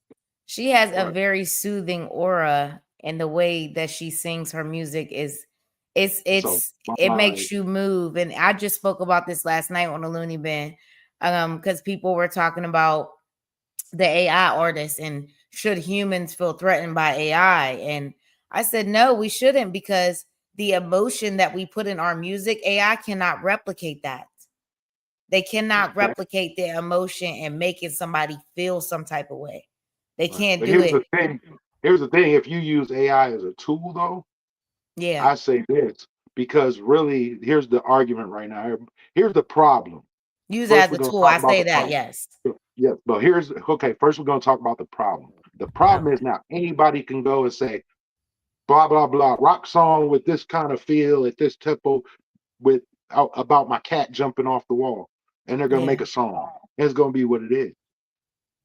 she has a Right. very soothing aura, and the way that she sings her music is it's It's a it's it vibe. makes you move. And I just spoke about this last night on the Looney Bin, because people were talking about the AI artists and should humans feel threatened by AI? And I said, no, we shouldn't, because the emotion that we put in our music, AI cannot replicate that. They cannot Okay. replicate their emotion and making somebody feel some type of way. They Right. can't But do here's it. the thing. Here's the thing. If you use AI as a tool, though, Yeah. I say this because really, here's the argument right now. Here's the problem. Use it First, as we're a going to tool. talk I about say the that, problem. yes. Yeah, but here's okay. First, we're going to talk about the problem. The problem Okay. is now anybody can go and say, blah blah blah rock song with this kind of feel at this tempo with about my cat jumping off the wall, and they're gonna make Yeah. a song. And it's gonna be what it is.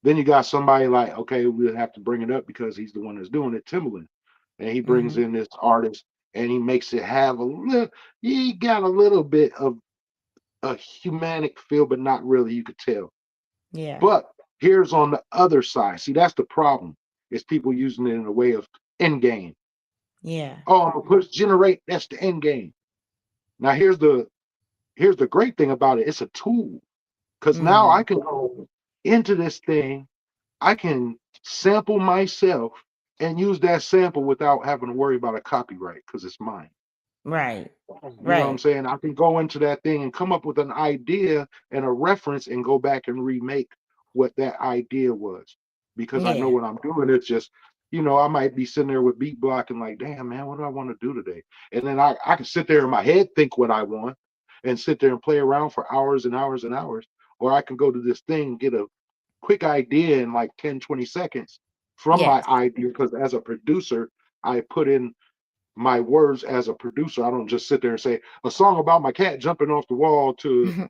Then you got somebody like, okay, we'll have to bring it up because he's the one that's doing it, Timbaland, and he brings Hmm. in this artist and he makes it have a little. He got a little bit of a humanic feel, but not really. You could tell. Yeah. But here's on the other side. See, that's the problem. Is people using it in a way of end game. Yeah. Oh, I'm gonna push generate. That's the end game. Now here's the great thing about it. It's a tool because now I Hmm. can go into this thing. I can sample myself and use that sample without having to worry about a copyright because it's mine. Right. You know what I'm Right. saying? I can go into that thing and come up with an idea and a reference and go back and remake what that idea was because I know Yeah. what I'm doing. It's just, I might be sitting there with beat block and like, damn, man, what do I want to do today? And then I can sit there in my head, think what I want and sit there and play around for hours and hours and hours. Or I can go to this thing, get a quick idea in like 10, 20 seconds from my Yes. idea because as a producer, I put in my words as a producer. I don't just sit there and say a song about my cat jumping off the wall to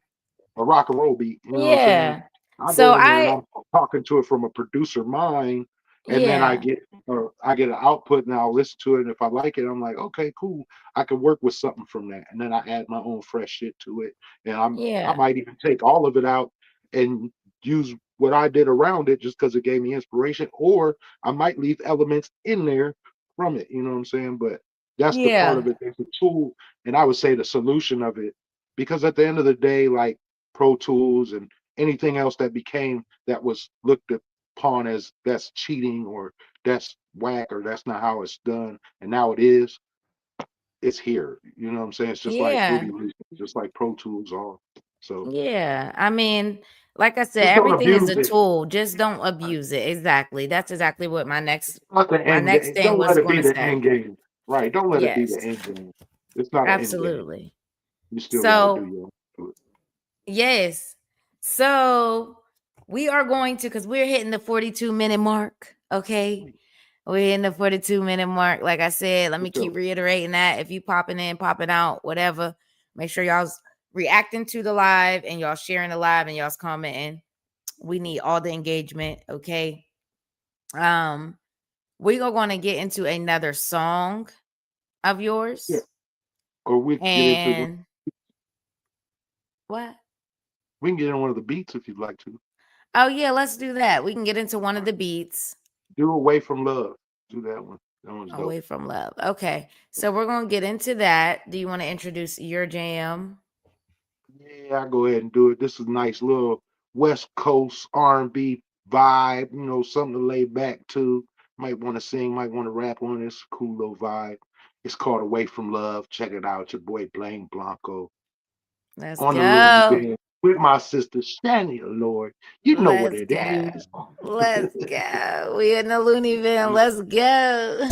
a rock and roll beat. You know what I'm saying? Yeah. I So go in there and I I'm talking to it from a producer mind, and then I yeah. get an output and I'll listen to it. And if I like it, I'm like, okay, cool. I can work with something from that, and then I add my own fresh shit to it. And I Yeah. might even take all of it out and use what I did around it just because it gave me inspiration, or I might leave elements in there from it. You know what I'm saying? But that's the part Yeah. of it. There's a tool, and I would say the solution of it, because at the end of the day, like Pro Tools and anything else that was looked upon as that's cheating or that's whack or that's not how it's done, and now it's here. You know what I'm saying? It's just like Yeah. movie music, just like Pro Tools are. So Yeah. I mean, like I said, just don't everything is a abuse it. tool. Just don't abuse it. Exactly. That's exactly what my next It's not the my end next game. thing Don't was let it going be to the say. end game. Right. Don't let it be the Yes. end game. It's not an end game. Absolutely. You still got to do So, your own. yes. So, we are going to cuz we're hitting the 42-minute mark, okay? We're hitting the 42-minute mark. Like I said, let me For sure. keep reiterating that. If you popping in, popping out, whatever, make sure y'all's reacting to the live and y'all sharing the live and y'all's commenting. We need all the engagement, okay? We are going to get into another song of Yeah. yours. Or we can get into one. And what? We can get in one of the beats if you'd like to. Oh yeah, let's do that. We can get into one of the beats. Do Away from Love. Do that one. That one's dope. Away from Love. Okay. So we're going to get into that. Do you want to introduce your jam? Yeah, I'll go ahead and do it. This is a nice little West Coast R&B vibe, something to lay back to. Might want to sing, might want to rap on this. Cool little vibe. It's called Away from Love. Check it out. Your boy Blaine Blanco Let's on the Looney go. Bin with my sister Shania Lord. You know what Let's it go. is. Let's go. We in the Looney Bin. Let's go.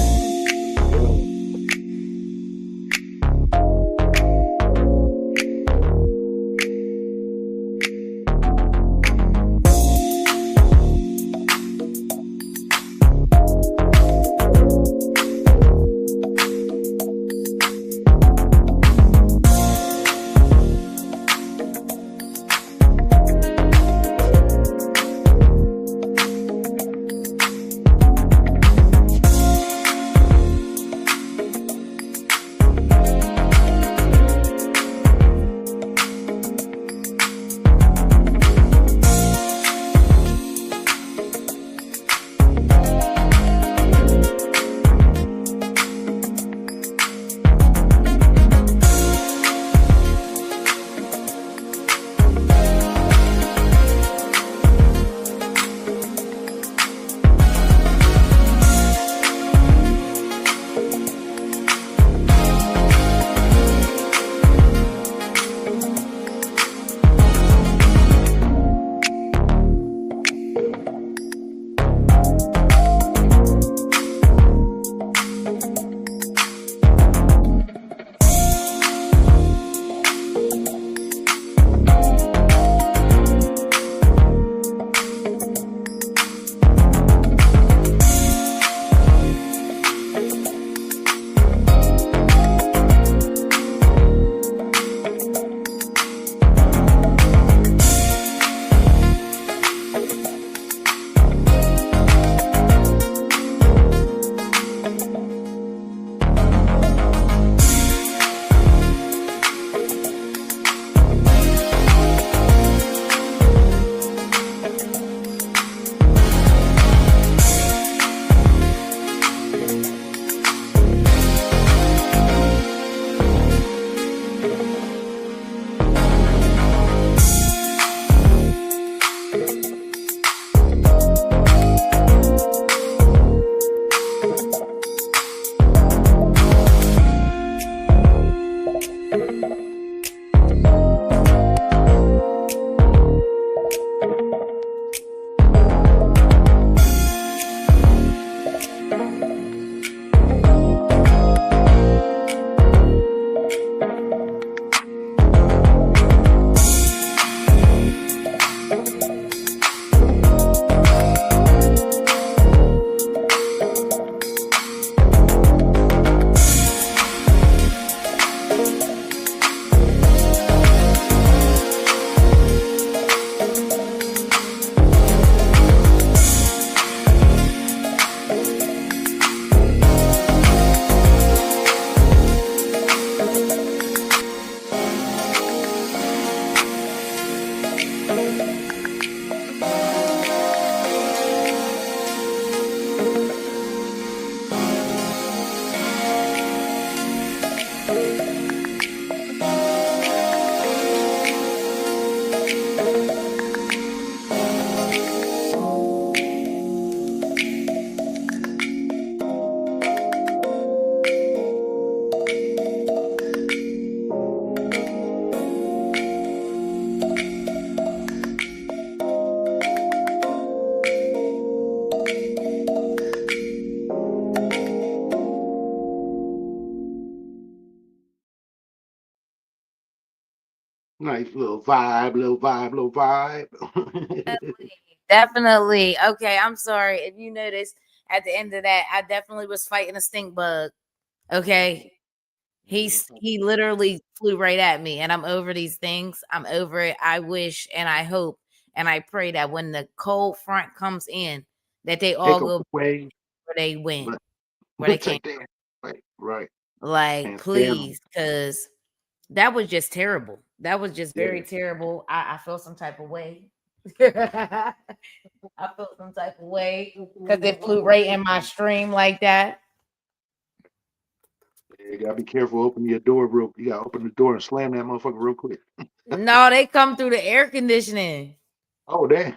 Nice little vibe, little vibe, little vibe. Definitely. Okay, I'm sorry. If you noticed at the end of that, I definitely was fighting a stink bug. Okay. He literally flew right at me, and I'm over these things. I'm over it. I wish and I hope and I pray that when the cold front comes in, that they all Take go away, where they went, but where they came. take that. Right. Like, And spare please, because that was just terrible. That was just very yeah, terrible. I felt some type of way. I felt some type of way because it flew right in my stream like that. you gotta be careful. Open your door real. You gotta open the door and slam that motherfucker real quick. No, they come through the air conditioning. Oh damn.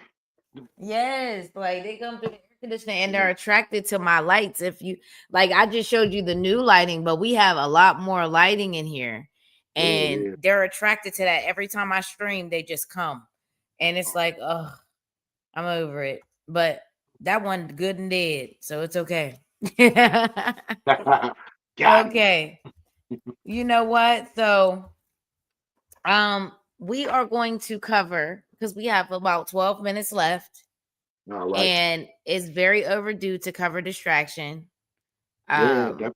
Yes, like they come through the air conditioning and they're attracted to my lights. If you like, I just showed you the new lighting, but we have a lot more lighting in here, Yeah, and yeah. they're attracted to that. Every time I stream, they just come, and it's like, oh, I'm over it. But that one good and dead, so it's okay. Got him. Okay, you know what? So, we are going to cover because we have about 12 minutes left All right. and it's very overdue to cover distraction. Yeah, Um,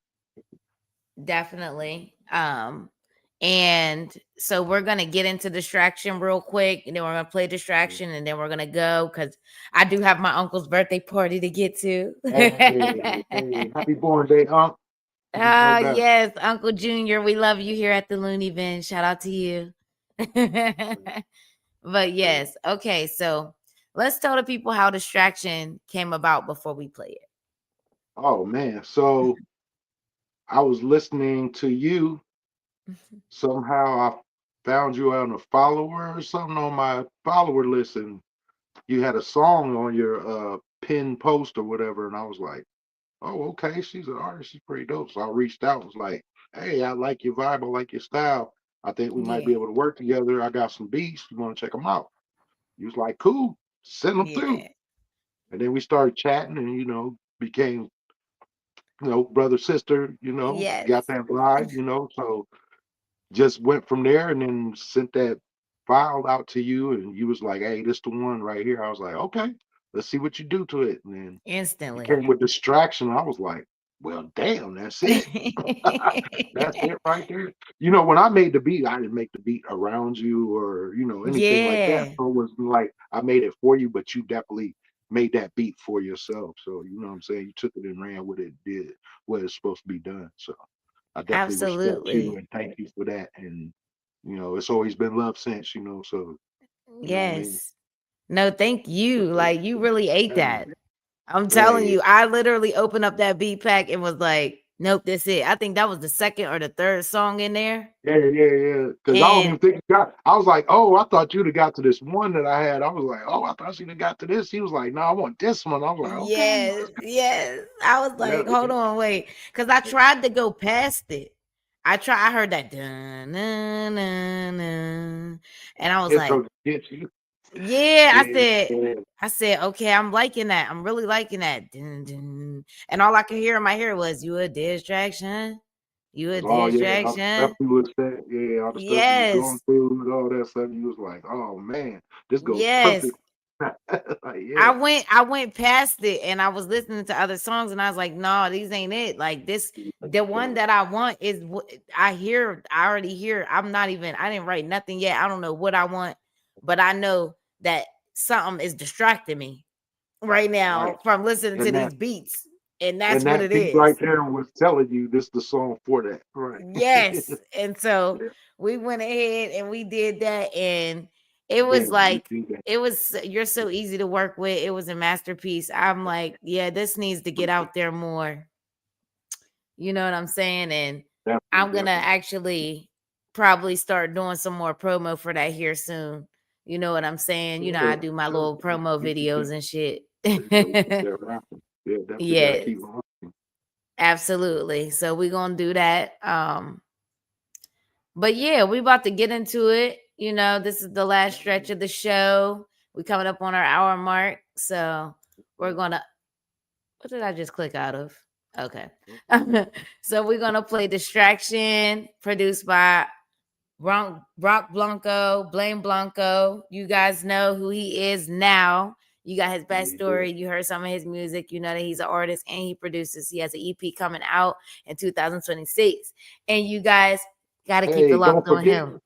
definitely. And so we're gonna get into distraction real quick, and then we're gonna play distraction, and then we're gonna go because I do have my uncle's birthday party to get to. hey, hey, happy born day, Unc. No doubt. Yes, Uncle Junior, we love you here at the Looney Bin. Shout out to you. But yes, okay, so let's tell the people how distraction came about before we play Oh man. So I was listening to you. it. Somehow I found you on a follower or something on my follower list, and you had a song on your pin post or whatever, and I was like, oh, okay, she's an artist, she's pretty dope. So I reached out, was like, hey, I like your vibe, I like your style. I think we might be Yeah, able to work together. I got some beats. You want to check them out? He was like, cool, send them through. yeah. And then we started chatting, and became brother sister. Got Yes. that vibe. So just went from there, and then sent that file out to you, and you was like, hey, this the one right here. I was like, okay, let's see what you do to it. And then you Instantly. came with distraction. I was like, well, damn, that's it. That's it right there. When I made the beat, I didn't make the beat around you or, anything like that. Yeah, So it was like I made it for you, but you definitely made that beat for yourself. So, you know what I'm saying? You took it and ran with it, did what it's supposed to be done. So I definitely respect you absolutely. and thank you for that. And, it's always been love since, so, you know what I mean? Yes. No, thank you. Like you really ate Yeah. that. I'm telling Hey, you, I literally opened up that beat pack and was like, nope, that's it. I think that was the second or the third song in there. yeah, yeah, yeah. Because I don't even And think you got. I was like, oh, I thought you'd have got to this one that I had. I was like, oh, I thought she'd have got to this. He was like, no, I want this one. I was like, okay, yes, yes. I was yeah, like, hold on, wait. Because I tried to go past it. I heard that dun, dun, dun, dun, and I was like, intro get you. yeah, Yeah, yeah. I said, okay, I'm liking that. I'm really liking that. Dun, dun. And all I could hear in my ear was, you a distraction. You a Oh yeah, all the stuff distraction. you was saying, yeah, all the stuff you was going Yes. through and all that stuff. You was like, oh man, this goes Yes. perfect. Like, yeah, I went past it and I was listening to other songs and I was like, no, these ain't it. Like this, the one that I want is what I already hear. I didn't write nothing yet. I don't know what I want, but I know that something is distracting me right right. now from listening to And that these beats. And that's and what that it beat right is. there was telling you this the song for that, right? Yes. And so Yeah, we went ahead and we did that. And it yeah, was you like, do that. you're so easy to work with. It was a masterpiece. I'm like, yeah, this needs to get out there more. You know what I'm saying? And Definitely, I'm gonna definitely. actually probably start doing some more promo for that here soon. You know what I'm saying? You know, I Yeah, do my sure. little promo You keep videos and shit. that rapping. Yeah, definitely gotta Yes, keep on. absolutely. So we're gonna do that. But yeah, we about to get into it. You know, this is the last stretch of the show. We coming up on our hour mark. So we're gonna what did I just click out of? Okay. So we're gonna play Distraction, produced by Roc Blanco, Blame Blanco. You guys know who he is now. You got his backstory. You heard some of his music. You know that he's an artist and he produces. He has an EP coming out in 2026. And you guys got to keep it locked on him.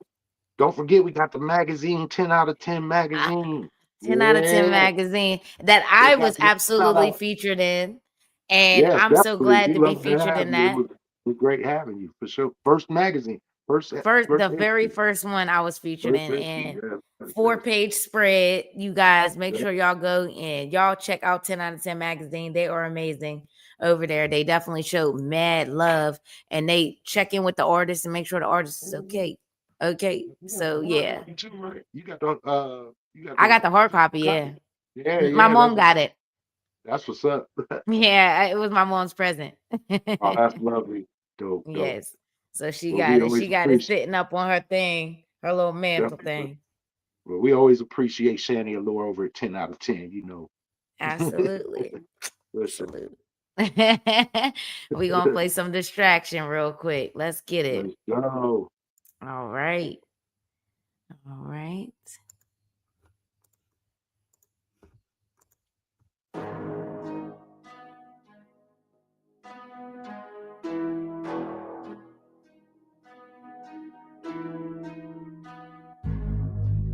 Don't forget, we got the magazine, 10 out of 10 magazine. 10 out of 10 magazine that I was absolutely featured in. And Yes, I'm so glad to be love featured in that. It was great having you for sure. First magazine. The very first one I was featured in, and 4-page spread. You guys make sure y'all go and y'all check out 10 out of 10 magazine. They are amazing over there. They definitely show mad love, and they check in with the artist and make sure the artist is okay. Okay, so yeah, you got the I got the hard copy. Yeah, my yeah, mom got it. That's what's up. Yeah, it was my mom's present. Oh, that's lovely. Dope. Yes. So she got it. She got it sitting up on her thing, her little mantle thing. Well, we always appreciate Shani Allure over at 10 out of 10, you know. Absolutely. Absolutely. We're going to play some Distraction real quick. Let's get it. Let's go. All right. All right.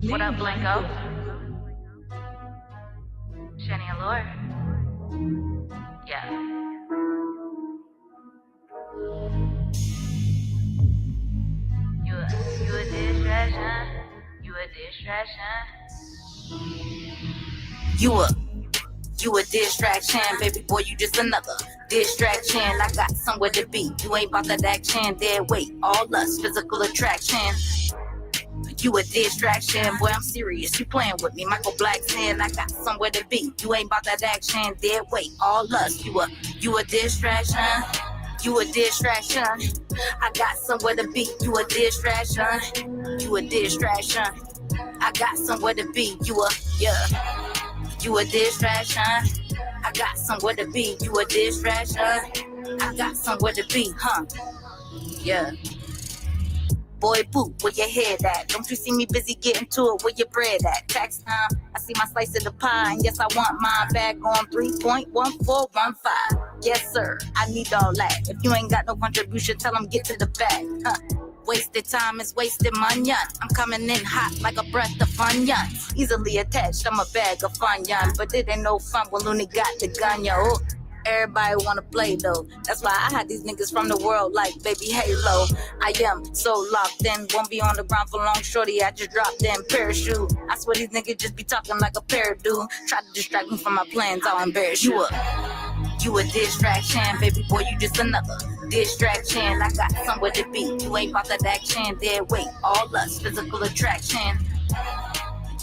What up, Blanco? Shani Allure? Yeah. You a distraction. You a distraction. You a distraction, baby boy, you just another distraction. I got somewhere to be. You ain't about that action, dead weight, all lust, physical attraction. You a distraction, boy, I'm serious. You playing with me, Michael Blackson. I got somewhere to be. You ain't about that action, dead weight, all lust. You a distraction. You a distraction. I got somewhere to be. You a distraction. You a distraction. I got somewhere to be. You a distraction. I got somewhere to be. You a distraction. I got somewhere to be, huh? Yeah. Boy, boo, where your head at? Don't you see me busy getting to it? Where your bread at? Tax time, I see my slice of the pie, and yes, I want mine back on 3.1415. Yes, sir, I need all that. If you ain't got no contribution, tell them get to the bag. Wasted time is wasted money. I'm coming in hot like a breath of onion. Easily attached, I'm a bag of fun, but it ain't no fun when Looney got the gun, yo. Everybody wanna play though. That's why I had these niggas from the world like baby Halo. I am so locked in, won't be on the ground for long, shorty. I just dropped in parachute. I swear these niggas just be talking like a parrot do. Try to distract me from my plans, I'll embarrass you. You a distraction, baby boy, you just another distraction. I got somewhere to be. You ain't about that action, dead weight, all lust, physical attraction.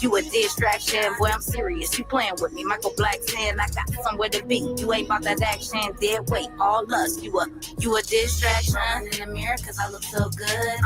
You a distraction, boy, I'm serious. You playing with me, Michael Blackson. I got somewhere to be. You ain't about that action, dead weight, all lust. You a distraction. In the mirror, cause I look so good.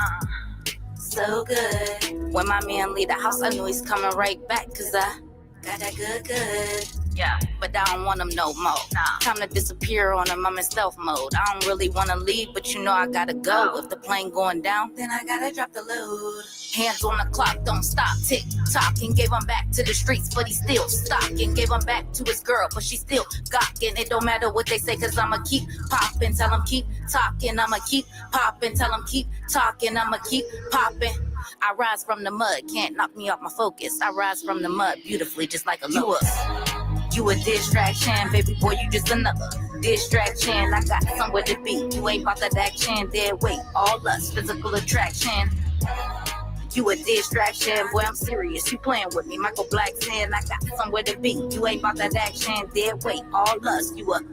So good. When my man leave the house, I knew he's coming right back, cause I got that good. Yeah, but I don't want him no more. Nah. Time to disappear on him, I'm in stealth mode. I don't really want to leave, but you know I gotta go. If the plane going down, then I gotta drop the load. Hands on the clock, don't stop, tick tocking. Gave him back to the streets, but he still stalking. Gave him back to his girl, but she still gawking. It don't matter what they say, cause I'ma keep popping. Tell him keep talking, I'ma keep popping. Tell him keep talking, I'ma keep popping. I rise from the mud, can't knock me off my focus. I rise from the mud beautifully, just like a locust. You a distraction, baby boy, you just another distraction. I got somewhere to be. You ain't about that action, dead weight, all lust, physical attraction. You a distraction, boy, I'm serious. You playing with me, Michael Blackson. I got somewhere to be. You ain't about that action, dead weight, all lust. You a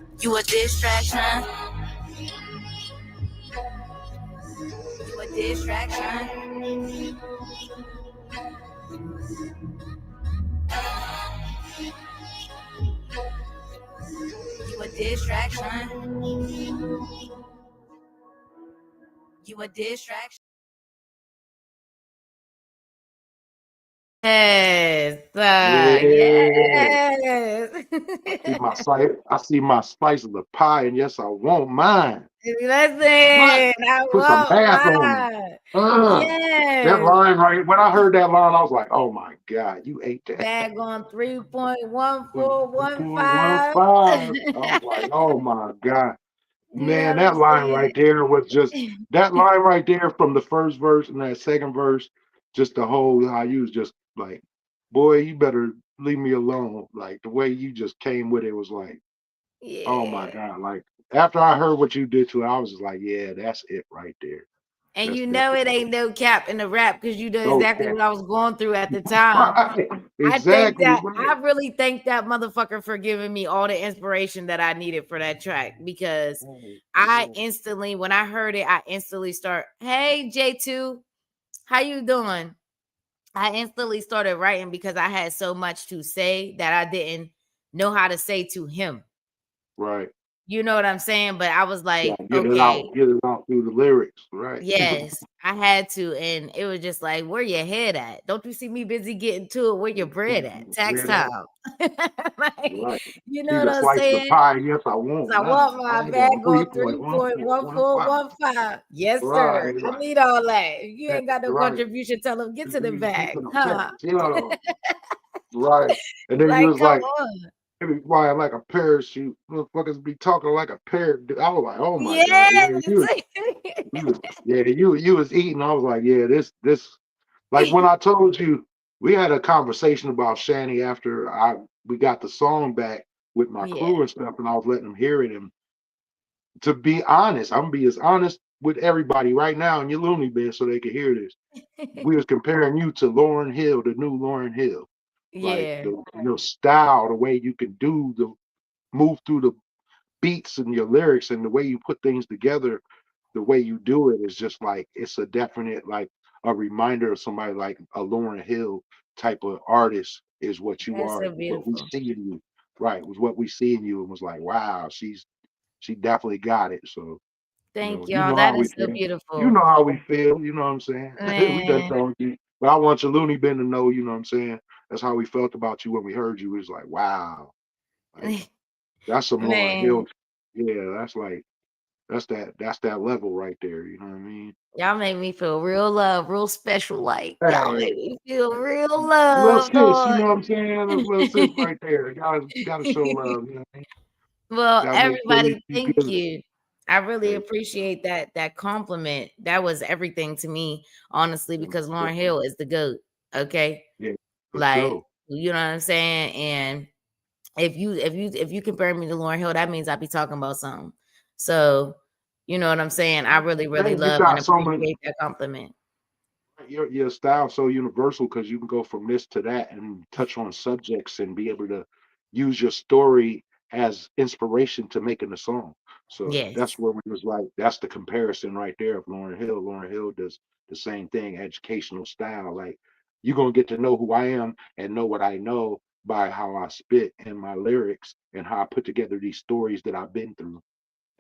distraction. You a distraction. You a distraction. You a distraction. Yes. Yeah. Yes. I see my slice of the pie, and yes, I want mine. Listen, What? I Put some want math on me. mine. That Yes. line right when I heard that line, I was like, "Oh my god, you ate that." Bag on 3.1415. 1.15. I was like, "Oh my god, You know man, what I'm that line saying? right there was just that line right there from the first verse and that second verse, just the whole how you was just like, boy, you better leave me alone. Like the way you just came with it was like, oh my Yeah. god, like." After I heard what you did to it, I was just like, yeah, that's it right there. And That's you know it definitely ain't no cap in the rap because you know no exactly cap. what I was going through at the time. Right. I Exactly right. really thank that motherfucker for giving me all the inspiration that I needed for that track because Right, I right. instantly, when I heard it, I instantly start, hey J2, how you doing? I instantly started writing because I had so much to say that I didn't know how to say to him. Right. You know what I'm saying? But I was Yeah, like, okay, get it out through the lyrics, right? yes, I had to. And it was just like, where your head at? Don't you see me busy getting to it? Where your bread at? Tax Yeah, that, time. Like, right. you know Need what a I'm slice of saying? pie. Yes, I 'Cause want I mine. want my Bag bag on on 3.1415. 3.1415. Yes, sir. Right, I right. need all that. If you That's ain't got no right. contribution, tell them get to the Get bag. to the Huh? facts. Yeah, right. And then you Like, was come like, on. "They be flying like a parachute. Motherfuckers be talking like a parrot." I was like, oh my God. Yes. Yeah, you was eating. I was like, yeah, this like when I told you we had a conversation about Shanny after we got the song back with my Yeah. crew and stuff, and I was letting them hear it. And to be honest, I'm gonna be as honest with everybody right now in your Looney bin so they can hear this. We was comparing you to Lauren Hill, the new Lauren Hill. Like Yeah. the style, the way you can do the move through the beats and your lyrics and the way you put things together, the way you do it is just like it's a definite like a reminder of somebody like a Lauren Hill type of artist is what you That's are, so what we beautiful. see in you. Right. Was what we see in you and was like, wow, she definitely got it. So, Thank you y'all. know how That we is so feel. You beautiful. know how we feel, you know what I'm saying? We done Man. told you. But I want your Looney bin to know, you know what I'm saying? That's how we felt about you when we heard you. It was like, wow, like that's some Lauren Man. Hill. Yeah, that's like that's that level right there. You know what I mean? Y'all make me feel real love, real special. Like y'all Hey, make me feel real little love, sis, you Lord. know what I'm saying? That's little sis right there. Gotta show love. You know what I mean? Well, Gotta make sure everybody, you thank good. you. I really Hey, appreciate that compliment. That was everything to me, honestly, yeah, because Lauren Hill is the GOAT. Okay. yeah, for Like, sure. you know what I'm saying? And if you compare me to Lauren Hill, that means I be talking about something. So, you know what I'm saying? I really, really Dang, you love and got so many. appreciate that compliment. Your style so universal because you can go from this to that and touch on subjects and be able to use your story as inspiration to making a song. So that's Yes. where we was like, that's the comparison right there of Lauren Hill. Lauren Hill does the same thing, educational style. Like you're gonna get to know who I am and know what I know by how I spit and my lyrics and how I put together these stories that I've been through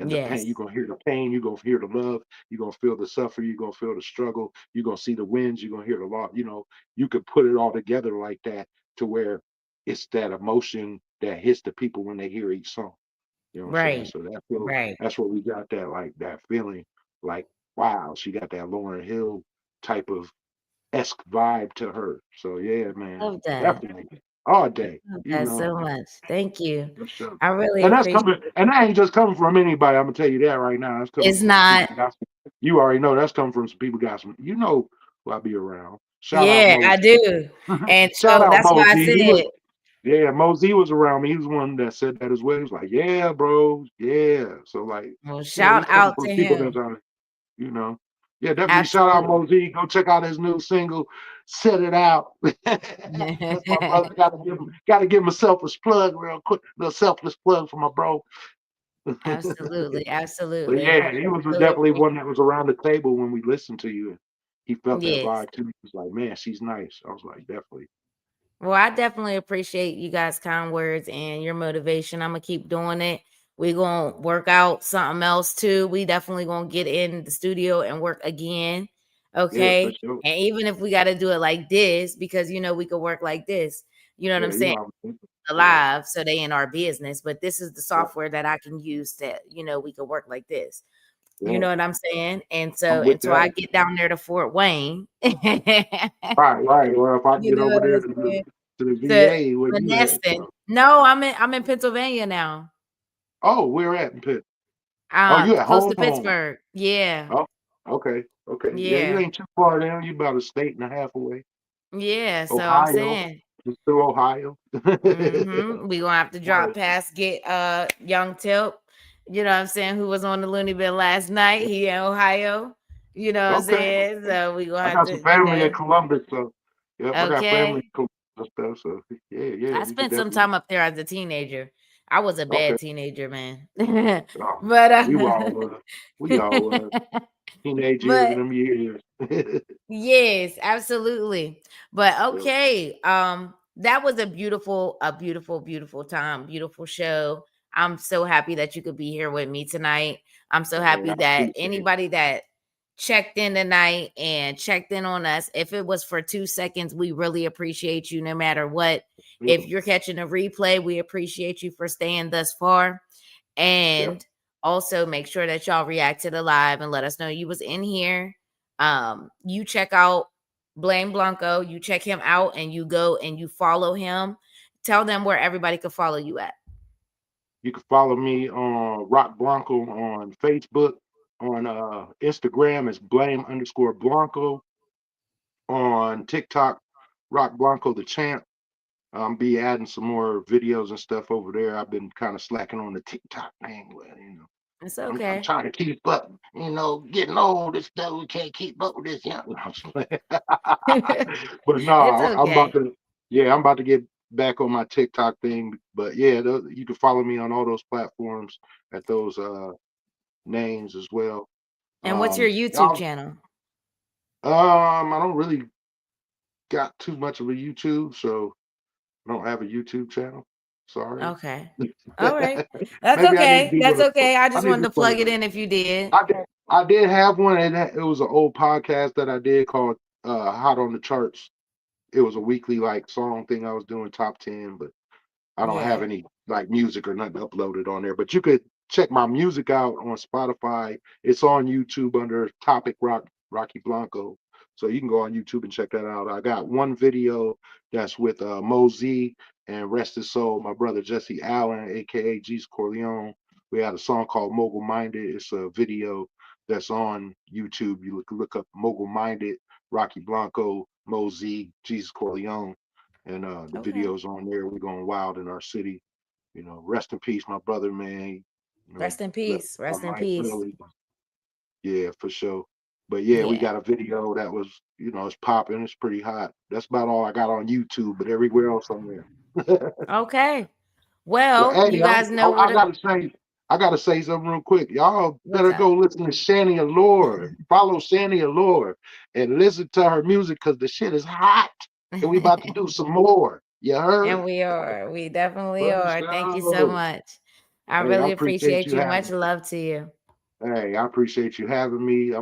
and the pain. You're Yes. gonna hear the pain, you're gonna hear the love, you're gonna feel the suffering, you're gonna feel the struggle, you're gonna see the wins, you're gonna hear the loss. You could put it all together like that to where it's that emotion that hits the people when they hear each song. You know what I'm saying? Right. So Right. that's what we got that like that feeling like, wow, she got that Lauren Hill type of esque vibe to her. So yeah, man, Love that. definitely all day, Love that so much. Thank you. for sure. I really And that's appreciate coming, and that ain't just coming from anybody. I'm gonna tell you that right now. That's coming it's from some people not. that got some. You already know that's coming from some people got some. You know who I be around. Shout out Yeah, I Mosey. do. And Shout so out that's why I Mosey. said, Yeah, Mosey was around me. He was one that said that as well. He was like, yeah, bro, yeah. So like, well, he's shout coming out from to people him. that's you know. Yeah, definitely shout out Absolutely. Mosey. Go check out his new single, Set It Out. That's my brother. Gotta give him a selfless plug real quick. A selfless plug for my bro. Absolutely. But Absolutely. yeah, he was Really definitely appreciate one that was around the table when we listened to you. He felt that yes. vibe too. He was like, man, she's nice. I was like, definitely. Well, I definitely appreciate you guys' kind words and your motivation. I'm gonna keep doing it. We're gonna work out something else too. We definitely gonna get in the studio and work again. Yeah, for Okay. sure. And even if we got to do it like this, because we could work like this, you know what I'm Yeah, you saying? know I'm thinking. Yeah, Alive, so they in our business. But this is the yeah, software that I can use that, we could work like this. You yeah. know what I'm saying? And I'm so with until I that. get down there to Fort Wayne, you Right, right. Or if I get know over what there I'm to saying? the To VA, where you at? Moneston. No, I'm in Pennsylvania now. Oh, where at in Pitt? Oh, you at Close home, to home. Pittsburgh. Yeah. Oh, okay, okay. Yeah, you Yeah. ain't too far down. You about a state and a half away. Yeah. So I'm Ohio, saying, just through Ohio. we gonna have to drop Right. past, get young Tip, you know what I'm saying, who was on the Looney Bin last night. He in Ohio. You know what I'm Okay. saying? So we gonna I have got some to, family in Columbus, so yep, I got family okay. in Columbus and stuff. So yeah, yeah, I we could spent some definitely. time up there as a teenager. I was a Okay. bad teenager, man. Oh, But we were all we all teenage years and but them years. yes, absolutely. But Yeah, okay, that was a beautiful, beautiful time, beautiful show. I'm so happy that you could be here with me tonight. I'm so man, I happy that appreciate it. anybody that checked in tonight and checked in on us, if it was for 2 seconds, we really appreciate you no matter what. If Yeah, you're catching a replay, we appreciate you for staying thus far. yeah. And also make sure that y'all react to the live and let us know you was in here. You check out Blame Blanco, you check him out and you go and you follow him. Tell them where everybody can follow you at. You can follow me on Roc Blanco on Facebook. On Instagram is blame_Blanco. On TikTok, Roc Blanco the champ. Be adding some more videos and stuff over there. I've been kind of slacking on the TikTok thing. Well, It's I'm okay. trying to keep up. Getting old. This stuff we can't keep up with this young. No, I'm just playing. But no, It's I'm about okay. to. Yeah, I'm about to get back on my TikTok thing. But yeah, you can follow me on all those platforms at those names as well. And what's your YouTube Y'all, channel? I don't really got too much of a YouTube, so I don't have a YouTube channel. Sorry. Okay. All right. That's Maybe I need to okay. do That's one. okay. I I just need wanted to to start. plug it in if you did. I did have one, and it was an old podcast that I did called "Hot on the Charts." It was a weekly like song thing I was doing top 10, but I don't have Yeah. any like music or nothing uploaded on there. But you could check my music out on Spotify. It's on YouTube under Topic Rocky Blanco. So you can go on YouTube and check that out. I got one video that's with Mosey and rest his soul, my brother Jesse Allen, aka Jesus Corleone. We had a song called Mogul Minded. It's a video that's on YouTube. You look up Mogul Minded, Rocky Blanco, Mosey, Jesus Corleone, and the Okay. videos on there. We're going wild in our city. Rest in peace, my brother, man. Rest in Left peace. our Rest in life peace. early. Yeah, for sure. But yeah, we Yeah. got a video that was, it's popping. It's pretty hot. That's about all I got on YouTube, but everywhere else I'm there. Okay. Well, Well, hey, you guys know what I gotta say something real quick. Y'all what's better up. go listen to Shani Allure. Follow Shani Allure and listen to her music because the shit is hot. And we about to do some more. You And heard? we are. We definitely Let's are. Thank you so go. much. I Hey, I really appreciate appreciate you you. having Much me. love to you. Hey, I appreciate you having me.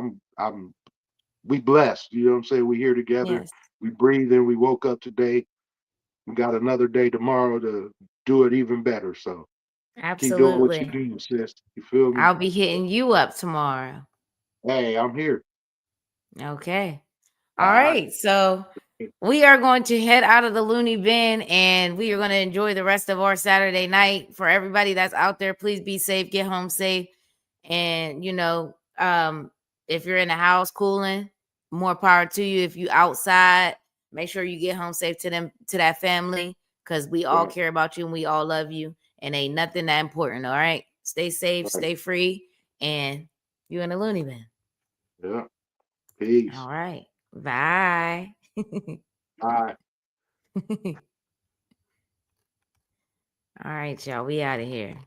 We blessed. You know what I'm saying? We here together. Yes, We breathe and we woke up today. We got another day tomorrow to do it even better. So keep doing what you absolutely. do, sis. You feel me? I'll be hitting you up tomorrow. Hey, I'm here. Okay. All All right. right. So we are going to head out of the Looney Bin and we are going to enjoy the rest of our Saturday night. For everybody that's out there, please be safe, get home safe. And, if you're in the house cooling, more power to you. If you outside, make sure you get home safe to that family, because we all Right, care about you and we all love you. And ain't nothing that important. All right. Stay safe, right. stay free, and you in the Looney Bin. Yeah. Peace. All right. Bye. Bye. All right, y'all. We out of here.